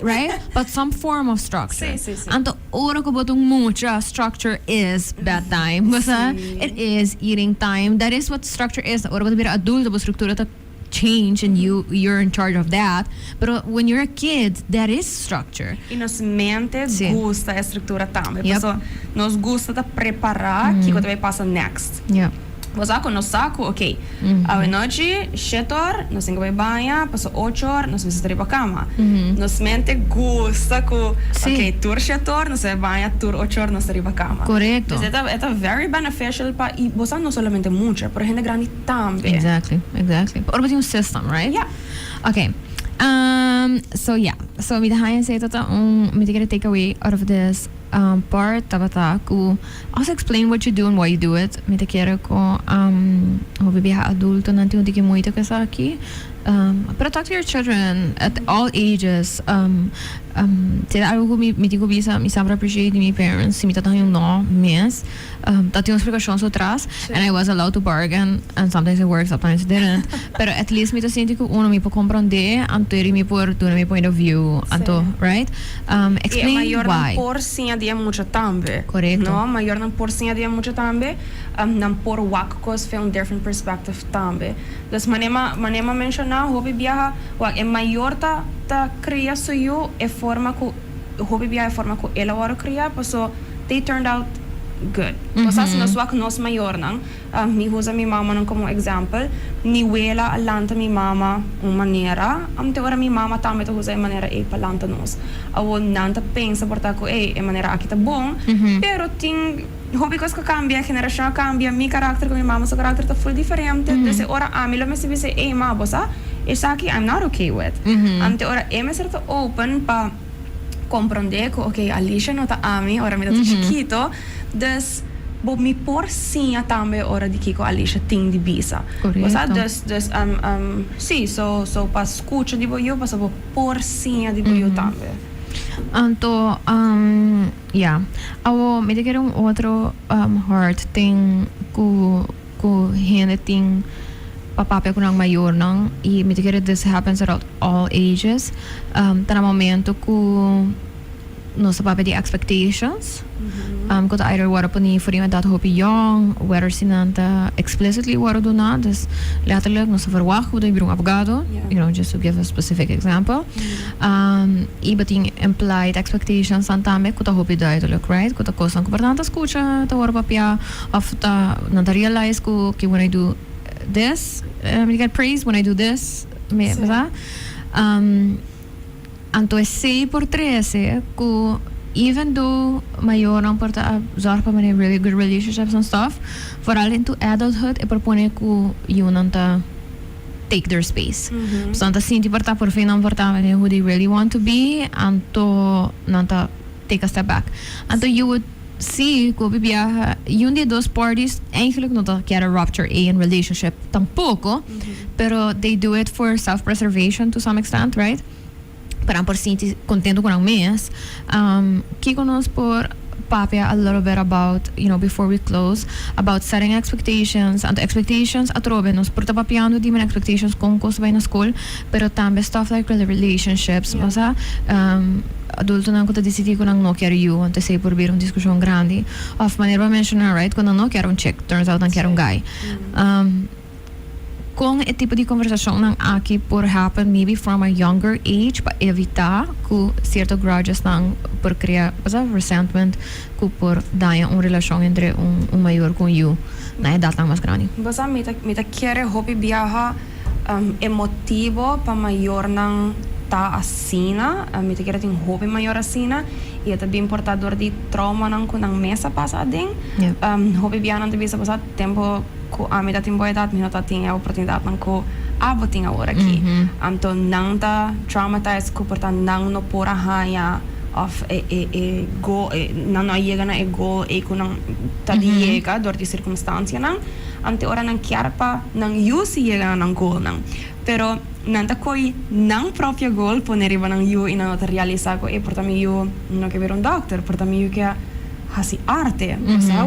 right? But some form of structure. Sí. Anto ora ko botong mucha structure is bedtime. Basta it is eating time. That is what structure is. Ora bota bira adulto bo struktura ta change and you're in charge of that. But when you're a kid, that is structure. E nos mente gusta a estrutura também. Yep. So nos gusta de preparar que vai passar next. Yeah. Você no saco, ok. A noite, 7 horas, nós temos que banhar, passou 8 horas, nós vamos ir para a cama. Nos mente gusta com, ok, tour 7 horas, nós vamos banhar, tour 8 horas, nós vamos ir para a cama. Correcto. Então, é very beneficial para, e você não somente muito, para a gente grande também. Exactly. Or about yung system, right? Yeah. Okay. So with the high say that me to get a takeaway out of this part tabata ku also explain what you do and why you do it. Me te quiero ko bibiha adulto nanti undi ki muito ka sa aqui. But talk to your children at all ages. Algo ko me digo bisa me sempre appreciate my parents. Si me tatang yung no mes. That yung explications atrás and I was allowed to bargain and sometimes it worked, sometimes it didn't. Pero at least me to sinti ko uno me po comprender anto iri me por tu me point of view anto, right? Explain why. Porcinha dia muito também. Correcto. No, maior não porcinha dia muito também. Não por wakos foi different perspective também. Dus manema mencionar hobby viaja, é maior ta cria suyo é forma que hobby viaja é forma que ela agora cria, so they turned out good. Você se nós wak nós maior não, me usa minha mama não como exemplo, me wela alanta minha mama uma maneira, te ora minha mama também te usa maneira e palanta nós. Awo nanta pensa porta ko é maneira aqui tá bom, pero tem hobby que cambia, a geração cambia, meu caráter com minha mama, seu caráter tá full diferente. Desse ora a mim me se dice, ei ma bossa, isso aqui I'm not okay with. Ante ora me certo open pa compreender que ok, Alysha não tá a mim, ora me tá chiquito, dus bo mi por sia tambe ora di Kiko Alysha ting di bisa. Corretto. Dus sì, so pa scucha di io pa so por sia di io tambe. Anto, yeah. Awo, may tigere un otro hard thing ku hende ting papapia ko ng mayor nang I may tigere this happens at all ages. Tana momento ku no sa papel the expectations. Kung either wara po ni for iemand dat hoop young, whether sinanta explicitly wara do na, dus letterlijk no sa verwacht hoe de birong abogado, you know, just to give a specific example. Iba ting implied expectations santame kuta hoop duidelijk, right? Kuta kosang komportanta escucha, ta wara papia, of ta nanta realize ko okay, when I do this, I get praised when I do this, basta? Anto é 6 por 13 ku even though mayor ang porta zorg pa man really good relationships and stuff vooral into adulthood e propone ku yiunan ta take their space so anta sinti porta por fin ang porta who they really want to be anto nanta take a step back anto you would see ko bibia yun de dos parties eigenlijk not a rupture in relationship tampoco pero they do it for self-preservation to some extent, right? Para por sinti contento con ang mes. Kiko nos por papia a little bit about, you know, before we close, about setting expectations and expectations atrobe nos por tapapiando di man expectations con cos vai na school, pero tambe stuff like relationships, masa adulto nang ko ta decidi ko nang no quero you, ante sei por bir un diskusyon grande of manera mencionar, right, kung no quero un chick, turns out nang quero un guy. Kung e tipo de conversação nang aqui por happen maybe from a younger age pa evitar ku cierto grudges nang por criar resentment ku por dar uma relação entre maior com you na edad nang mas grande. Basta mita quiere hopi biaha emotivo pa maior nang ta asina, mita quiere ting hopi maior asina e é bem portador de trauma nang ku nang mesa passa ding. Hopi biaha nang bisa passa tempo ko amita timbo edad minota tinha oportunidade nang ko abo tinha ora aqui anto nang ta traumatized ko porta nang no pora haya of go nang no llega na go ko nang ta llega dor di circunstancia nang ante ora nang chiarpa nang you si llega nang goal nang pero nanta koi nang propria goal poneriva nang you in nota realiza ko porta mi you no che ver un doctor porta mi you che hasi arte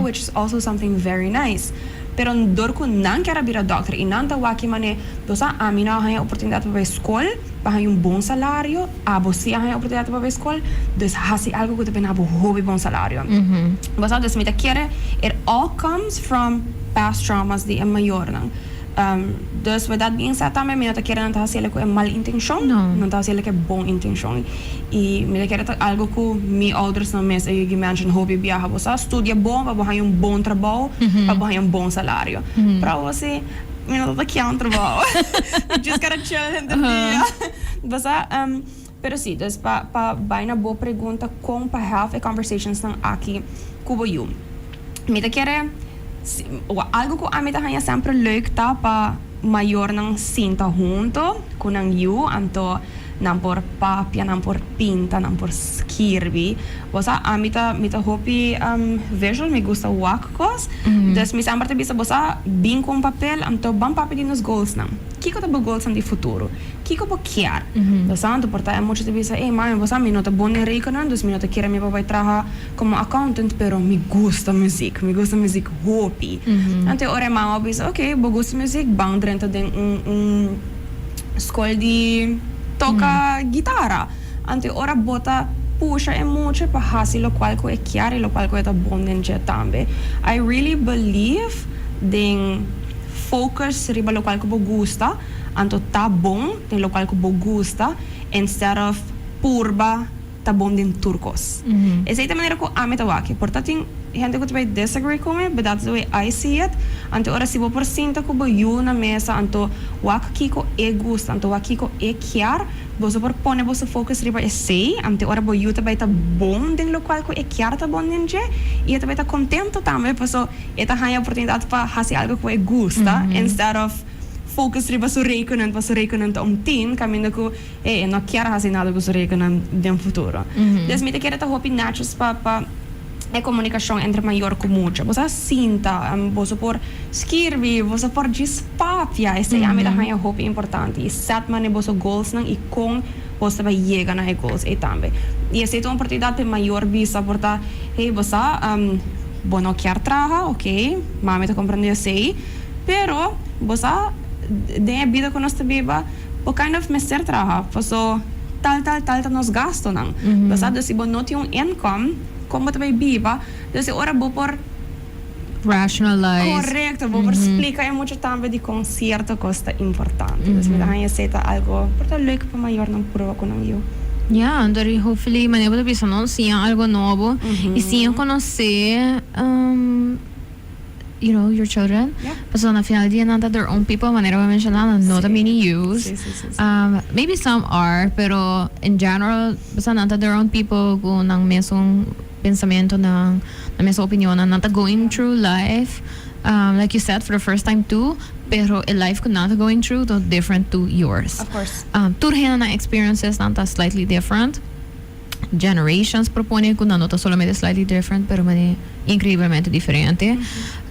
which is also something very nice. Pero dor ko nang kera bira doctor inanta waki mane dosa amina hanya oportunidade para escola para um bom salário abo se hanya oportunidade para escola dus hasi algo que depende abo hobby bom salário basta dus mita kere it all comes from past traumas de maior nang dus with that being said também mita kere nanta hasi algo é mal intenção não tá hasi algo é bom intenção e mita kere algo que mi ouders não mes eu imagine hobby biaha bosa studia bom para hanya bom trabalho para hanya bom salário para você não tá aqui um trabalho you just gotta chill in the day basta pero sim dus pa baina boa pergunta com pa have conversations nang aqui kubo you mita kere algo que a mim também é sempre leuk tá pa maior nang sinta junto com nang you anto não por papia não por pinta não por skirbi bosa a mita hopi visual me gusta wakos dus mi sempre te bisa bosa bin com papel anto bam papel nos goals nang kiko ta goals di futuro kiko po chiar bosa anto porta é muito te bisa mãe bosa mi nota bom reconhecendo dus mi nota querer mi papai trabalha como accountant pero mi gusta music hopi anto ora mama bisa okay bo gusta music bang dentro de escola de toca guitarra ante ora bota puxa emoce pa hasi lo qual ko é chiaro lo qual ko é bom nenge tambe I really believe den focus riba lo qual ko bo gusta anto tá bom den lo qual ko bo gusta instead of purba tá bom den turcos essa é a maneira ko ame ta waki portating gente que vai disagree com me, but that's the way I see it. Ante ora si bo por sinta ko bo you na mesa anto wak kiko e gusta, anto wak kiko e chiar, bo so por pone bo so focus riba e sei, ante ora bo you ta vai ta bom den lo qual ko e chiar ta bom nenge, e ta vai ta contento também, po so e ta hanya oportunidade pa hasi algo ko e gusta instead of focus riba so reconhecendo team caminho ko não quero fazer nada com so reconhecendo no futuro. Dus me te quero ta hopi nachos pa é comunicação entre maior com mucha. Você sinta, você por escrever, você por dispapia. Esse é a minha hope importante. E set man você goals nang e com você vai chegar na goals e também. E essa é uma oportunidade para maior visa porta, hey, você bom não quer trabalhar, ok? Mami tá compreendendo sei, pero você tem a vida que nós viva, o kind of mestre trabalhar, você tal nos gasto nang. Você se bom não tem income, como tu vai viva, então ora vou por Rationalize. correto, vou por explicar muito também de com cierto costa importante. Então me dá aceita algo, porta leuk para maior não prova com eu. Yeah, dari hopefully maneira de pensar não sim algo novo e sim conhecer you know your children. So na final dia nada their own people maneira de mencionar not a mini use. Maybe some are, pero in general basta nada their own people com ng mesong pensamento ng mesong opinion na nata going through life. Like you said, for the first time too, pero a life could not going through the different to yours. Of course. Turhen na experiences nanta slightly different. Generations propone que nota solamente slightly different, pero mani increíblemente diferente.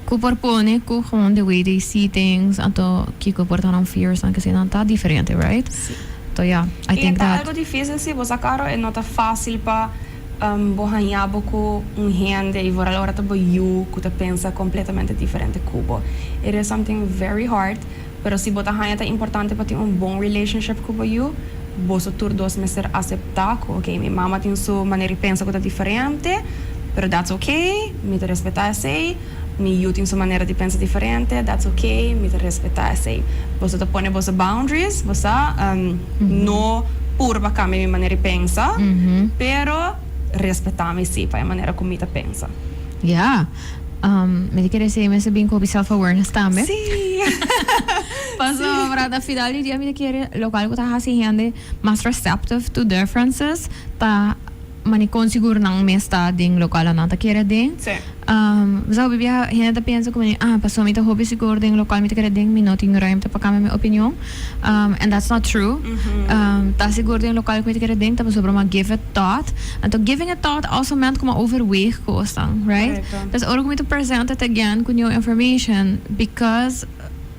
Ku propone ku gewoon the way they see things, anto kiko portaram fears, anche se nanta diferente, right? Sí. So yeah, I think that. Algo difícil se você caro é nota fácil para bohanhabo com gente e vor allora tabo you que pensa completamente diferente cubo. It is something very hard, pero se bota hanha é importante para ter bom relationship com you. Boso tur dos meser aceitar que okay, minha mama tem sua maneira de pensar que diferente, pero that's okay, me te respeitar sei. Mi you tem sua maneira de pensar diferente, that's okay, me te respeitar sei. Você te põe você boundaries, você no purba cambia minha maneira de pensar, pero respetar-me sim, para a maneira como me pensa. Yeah. Me quer dizer, me bem com self-awareness também. Sim. Paso para da fidelidade, me quer local que tá haciendo mais receptive to differences, tá mani consigur nang mesta ding lokal na ta quer ding. Sim. Zo bibia hinda pensa como paso me ta hobby seguro ding lokal me quer ding, me not ignorar me ta pakame me opinion. And that's not true. Ta seguro ding lokal me quer ding, ta paso para give it thought. And to giving it thought also meant como overweeg kostang, right? Dus ook me to present it again with new information because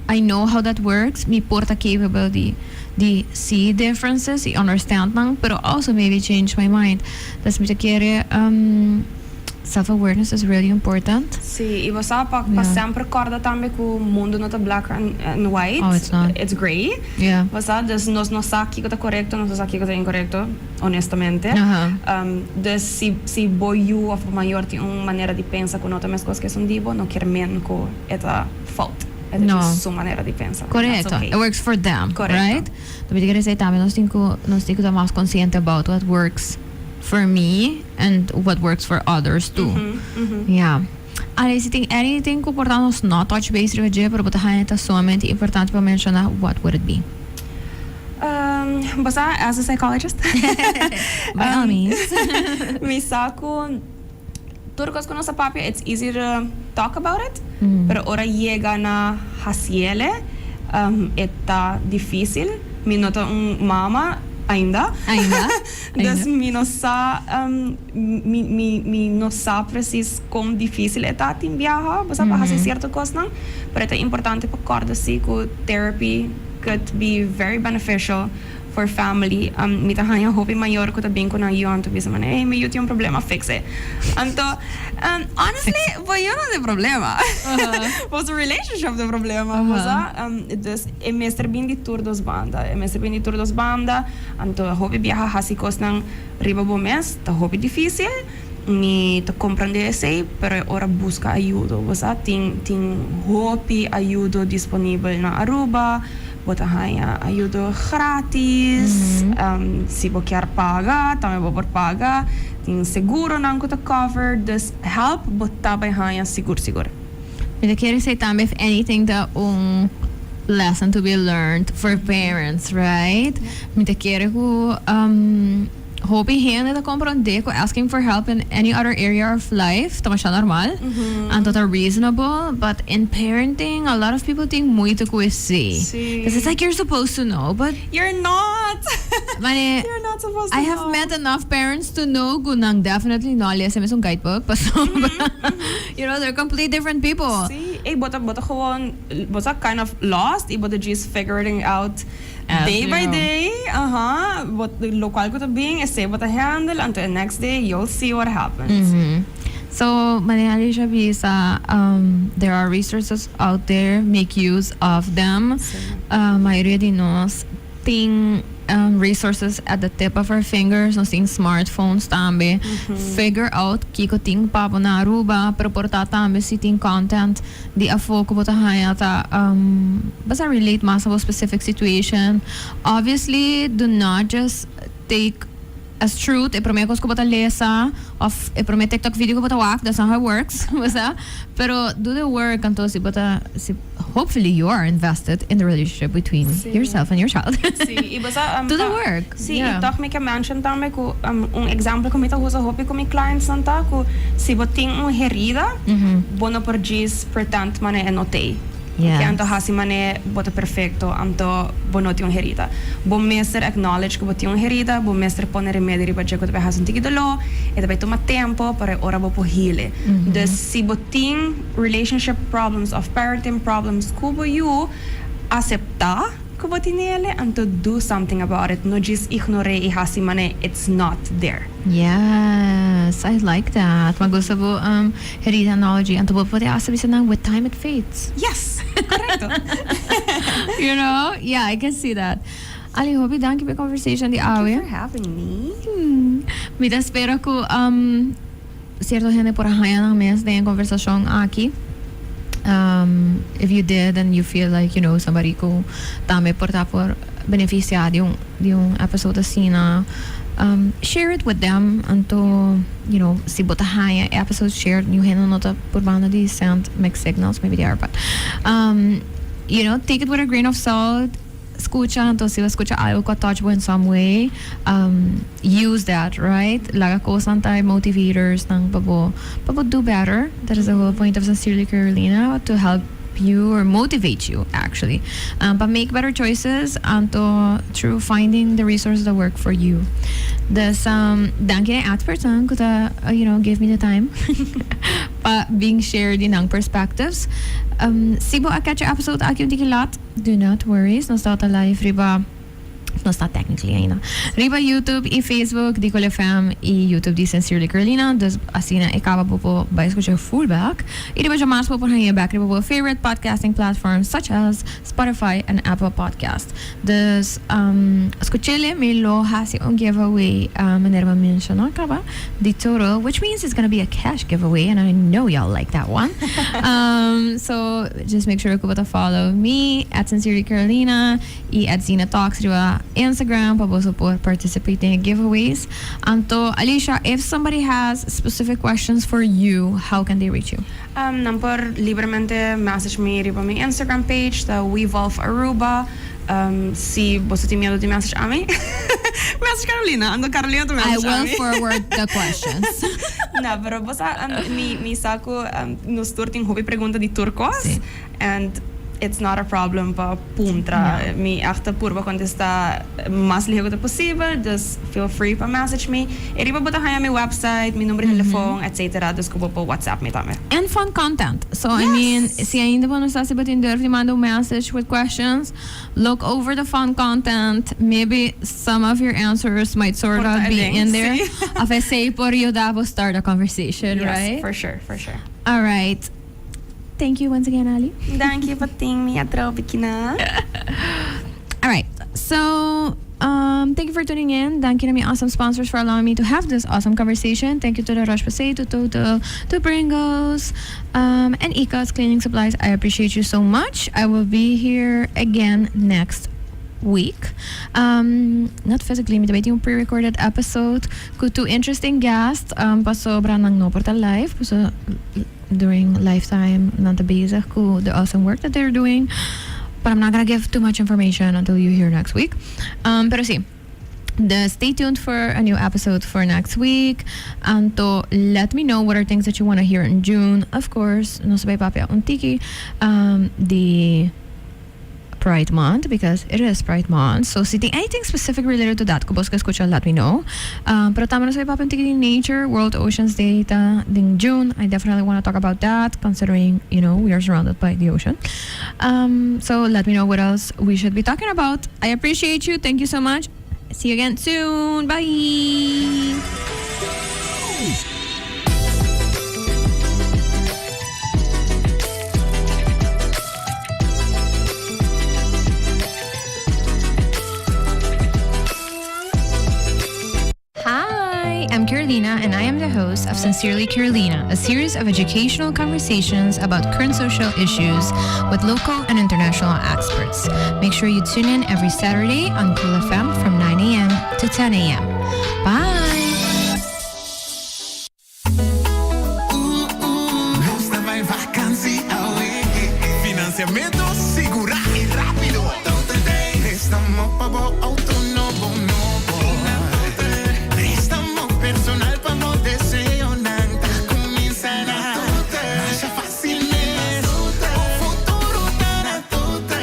I know how that works. Me porta capability the see differences, I understand nang, pero also maybe change my mind. Dus me te quiere self-awareness is really important. Sim, e você pa sempre recorda também que o mundo não é black and white. Oh, it's not. It's gray. Yeah. Você dus nós não sabe que está correto, nós não sabe que está incorreto, honestamente. Dus se boiu of maior tem uma maneira de pensar que não tem mais coisas que são dibo, não quer men que é fault. No. Sua maneira de pensar. Correcto. Okay. It works for them, Correcto. right? Então, eu quero dizer também, nós temos que estar mais consciente about what works for me and what works for others too. Yeah. Alysha, tem anything que importante nós não touch base hoje, pero botar é somente importante para mencionar, what would it be? Você, as a psychologist? By all means. Me saco turcos con nossa papia, it's easy to talk about it, pero ora llega na hasiele, está difícil. Mi nota mama ainda. Dus mi não sa mi não sa precis como difícil está tim viaja, você para fazer certo coisa não, pero é importante para acordar-se que therapy could be very beneficial for family. Mita hanya hope maior ko tabing ko na yiunan to bisa man may you tem problema fix it. Anto honestly, eu não tem problema. Was a relationship do problema. Was dus e mestre bin di tour dos banda. E mestre bin di tour dos banda. Anto hope viaja hasikos nang riba bomes, ta hope difícil. Ni te compreender sei, pero ora busca ajuda. Você tem hope ajuda disponível na Aruba. Bota hanya ajuda grátis. Se você quer pagar, também vou pagar. Tem seguro não que te cover. Dus help botar by hanya seguro. Eu quero dizer também, if anything, that lesson to be learned for parents, right? Eu quero que hoping hen na comprende ko asking for help in any other area of life, tama siya normal, and total reasonable. But in parenting, a lot of people think muito ko say. Because it's like you're supposed to know, but You're not. mani, You're not supposed to I have know. met enough parents to know gunang definitely no alis sa guidebook. But you know, they're completely different people. See, bota gewoon, bota kind of lost. Bota just figuring out As day you by know. day. What the local ko to being is say what I handle until the next day you'll see what happens. So, Alysha Bisa, there are resources out there. Make use of them. Maioria de nós tem resources at the tip of our fingers. Nós temos smartphones também. Figure out kiko ting papo na Aruba, pero porta também se tem content di a foco bota haya ta basta relate mas sa specific situation. Obviously, do not just take as truth, prometo ko bata lesa of prometo TikTok video ko bata wak, that's not how it works. Basta, pero do the work anto si bata si hopefully you are invested in the relationship between yourself and your child. Sí, iba sa Do the work. Sí, Yeah. itak me ka mention tame ko example ko mita husa hopi ko mi clients nanta ko si boting herida bono por gis pretend mane enotei. Yes. Que anto hasi mane bota perfecto anto bonoti un herida. Bom mester acknowledge ko boti un herida, bom mester pone remedio riba je ko te hasi un tigidolo, e te toma tempo para ora bo po hile. Dus si boting relationship problems of parenting problems kubo you accepta ko boti nele anto do something about it, no just ignore i hasi mane it's not there. Yes, I like that. Magusto po herida analogy. Anto po pwede asabi sa nang with time it fades. Yes, correcto. You know? Yeah, I can see that. Ali, hobi, thank you for the conversation di Thank you awe. for having me. Mita espero ko cierto gente por ahí ng mes de conversación aquí. If you did and you feel like, you know, somebody ko tame por beneficiar de un episode assim na share it with them anto, you know, si botahaya episode shared you heno nota por banda de send mixed signals, maybe they are, but you know, take it with a grain of salt. Escucha, entonces si escucha algo que touchable in some way, use that, right? Laga ko santay motivators ng pabo do better. That is the whole point of Sincerely Carolina, to help you or motivate you actually, but make better choices anto through finding the resources that work for you. This thank you at person kuta you know, give me the time pa being shared in ang perspectives. Sibo a catch episode akyong tikilat, do not worry, nos ta live riba. No, it's not technically ainda. Riba YouTube e Facebook di Cole FM e YouTube di Sincerely Carolina. Dus asina ikaba po ba escuchar fullback. E riba já mais po por hanging back riba po favorite podcasting platforms such as Spotify and Apple Podcast. Dus escuchele me lo hasi un giveaway manerva mention akaba di total, which means it's gonna be a cash giveaway, and I know y'all like that one. So just make sure to follow me at Sincerely Carolina e at Zina Talks riba Instagram para por participating in giveaways. Anto, Alysha, if somebody has specific questions for you, how can they reach you? Nampor libremente message me riba mi Instagram page, the Wevolve Aruba. Si você tem medo de message a mim, message Carolina. Ando Carolina to message I will forward the questions. Não, pero você mi saco nos turting hobby pergunta de turcos, Sí. and it's not a problem pa puntra. Mi after purba contesta mas ligo que possível, just feel free pa message me. E riba bota haya mi website, mi número de telefone, etc. Dus ko po WhatsApp me tame. And fun content. So, I mean, si ainda po nasa si batin der manda a message with questions, look over the fun content. Maybe some of your answers might sort Porta of be link, in there. sí. If I say por you, that will start a conversation, Yes, right? for sure, for sure. All right. Thank you once again, Ali. Thank you for ting me atro bikina. All right. So, thank you for tuning in. Thank you to my awesome sponsors for allowing me to have this awesome conversation. Thank you to the Rush Pasay, to Total, to Pringles, and Ika's Cleaning Supplies. I appreciate you so much. I will be here again next week. Not physically, may yung pre-recorded episode ko two interesting guests. Pasobra ng no portal live. So, during lifetime, nanta bezig ko the awesome work that they're doing. But I'm not gonna give too much information until you hear next week. Pero sí, Stay tuned for a new episode for next week. And to let me know what are things that you want to hear in June. Of course, no sabay papaya untiki, the Pride Month, because it is Pride Month. So, si anything specific related to that, kubos ka escucha, let me know. Pero tama na sa ipapin tiki nature, World Oceans Day ding June. I definitely want to talk about that, considering, we are surrounded by the ocean. So, let me know what else we should be talking about. I appreciate you. Thank you so much. See you again soon. Bye. I'm Carolina, and I am the host of Sincerely Carolina, a series of educational conversations about current social issues with local and international experts. Make sure you tune in every Saturday on Cool FM from 9 a.m. to 10 a.m. Bye! Gusta vai vacancy away. Financiamiento segura y rápido. Tocante. Préstamo pago autónomo. Préstamo personal pago deseonan. Comenzará. Más fácil es. Futuro para tote.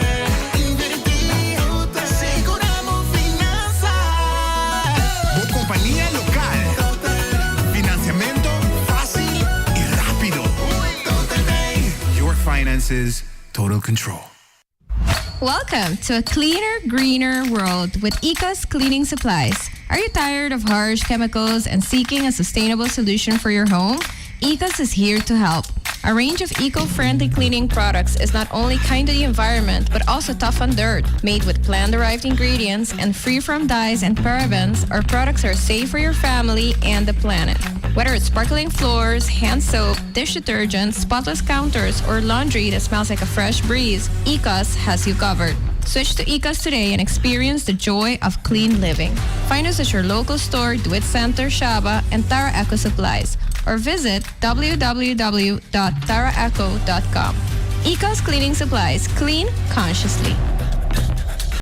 Invertir. Seguramos finanzas. Por compañía local. Financiamiento fácil y rápido. Your finances, total control. Welcome to a cleaner, greener world with Ecos Cleaning Supplies. Are you tired of harsh chemicals and seeking a sustainable solution for your home? Ecos is here to help. A range of eco-friendly cleaning products is not only kind to the environment, but also tough on dirt. Made with plant-derived ingredients and free from dyes and parabens, our products are safe for your family and the planet. Whether it's sparkling floors, hand soap, dish detergent, spotless counters, or laundry that smells like a fresh breeze, Ecos has you covered. Switch to Ecos today and experience the joy of clean living. Find us at your local store, Do It Center, Shaba, and Tara Eco Supplies, or visit www.taraeco.com. Ecos Cleaning Supplies. Clean consciously.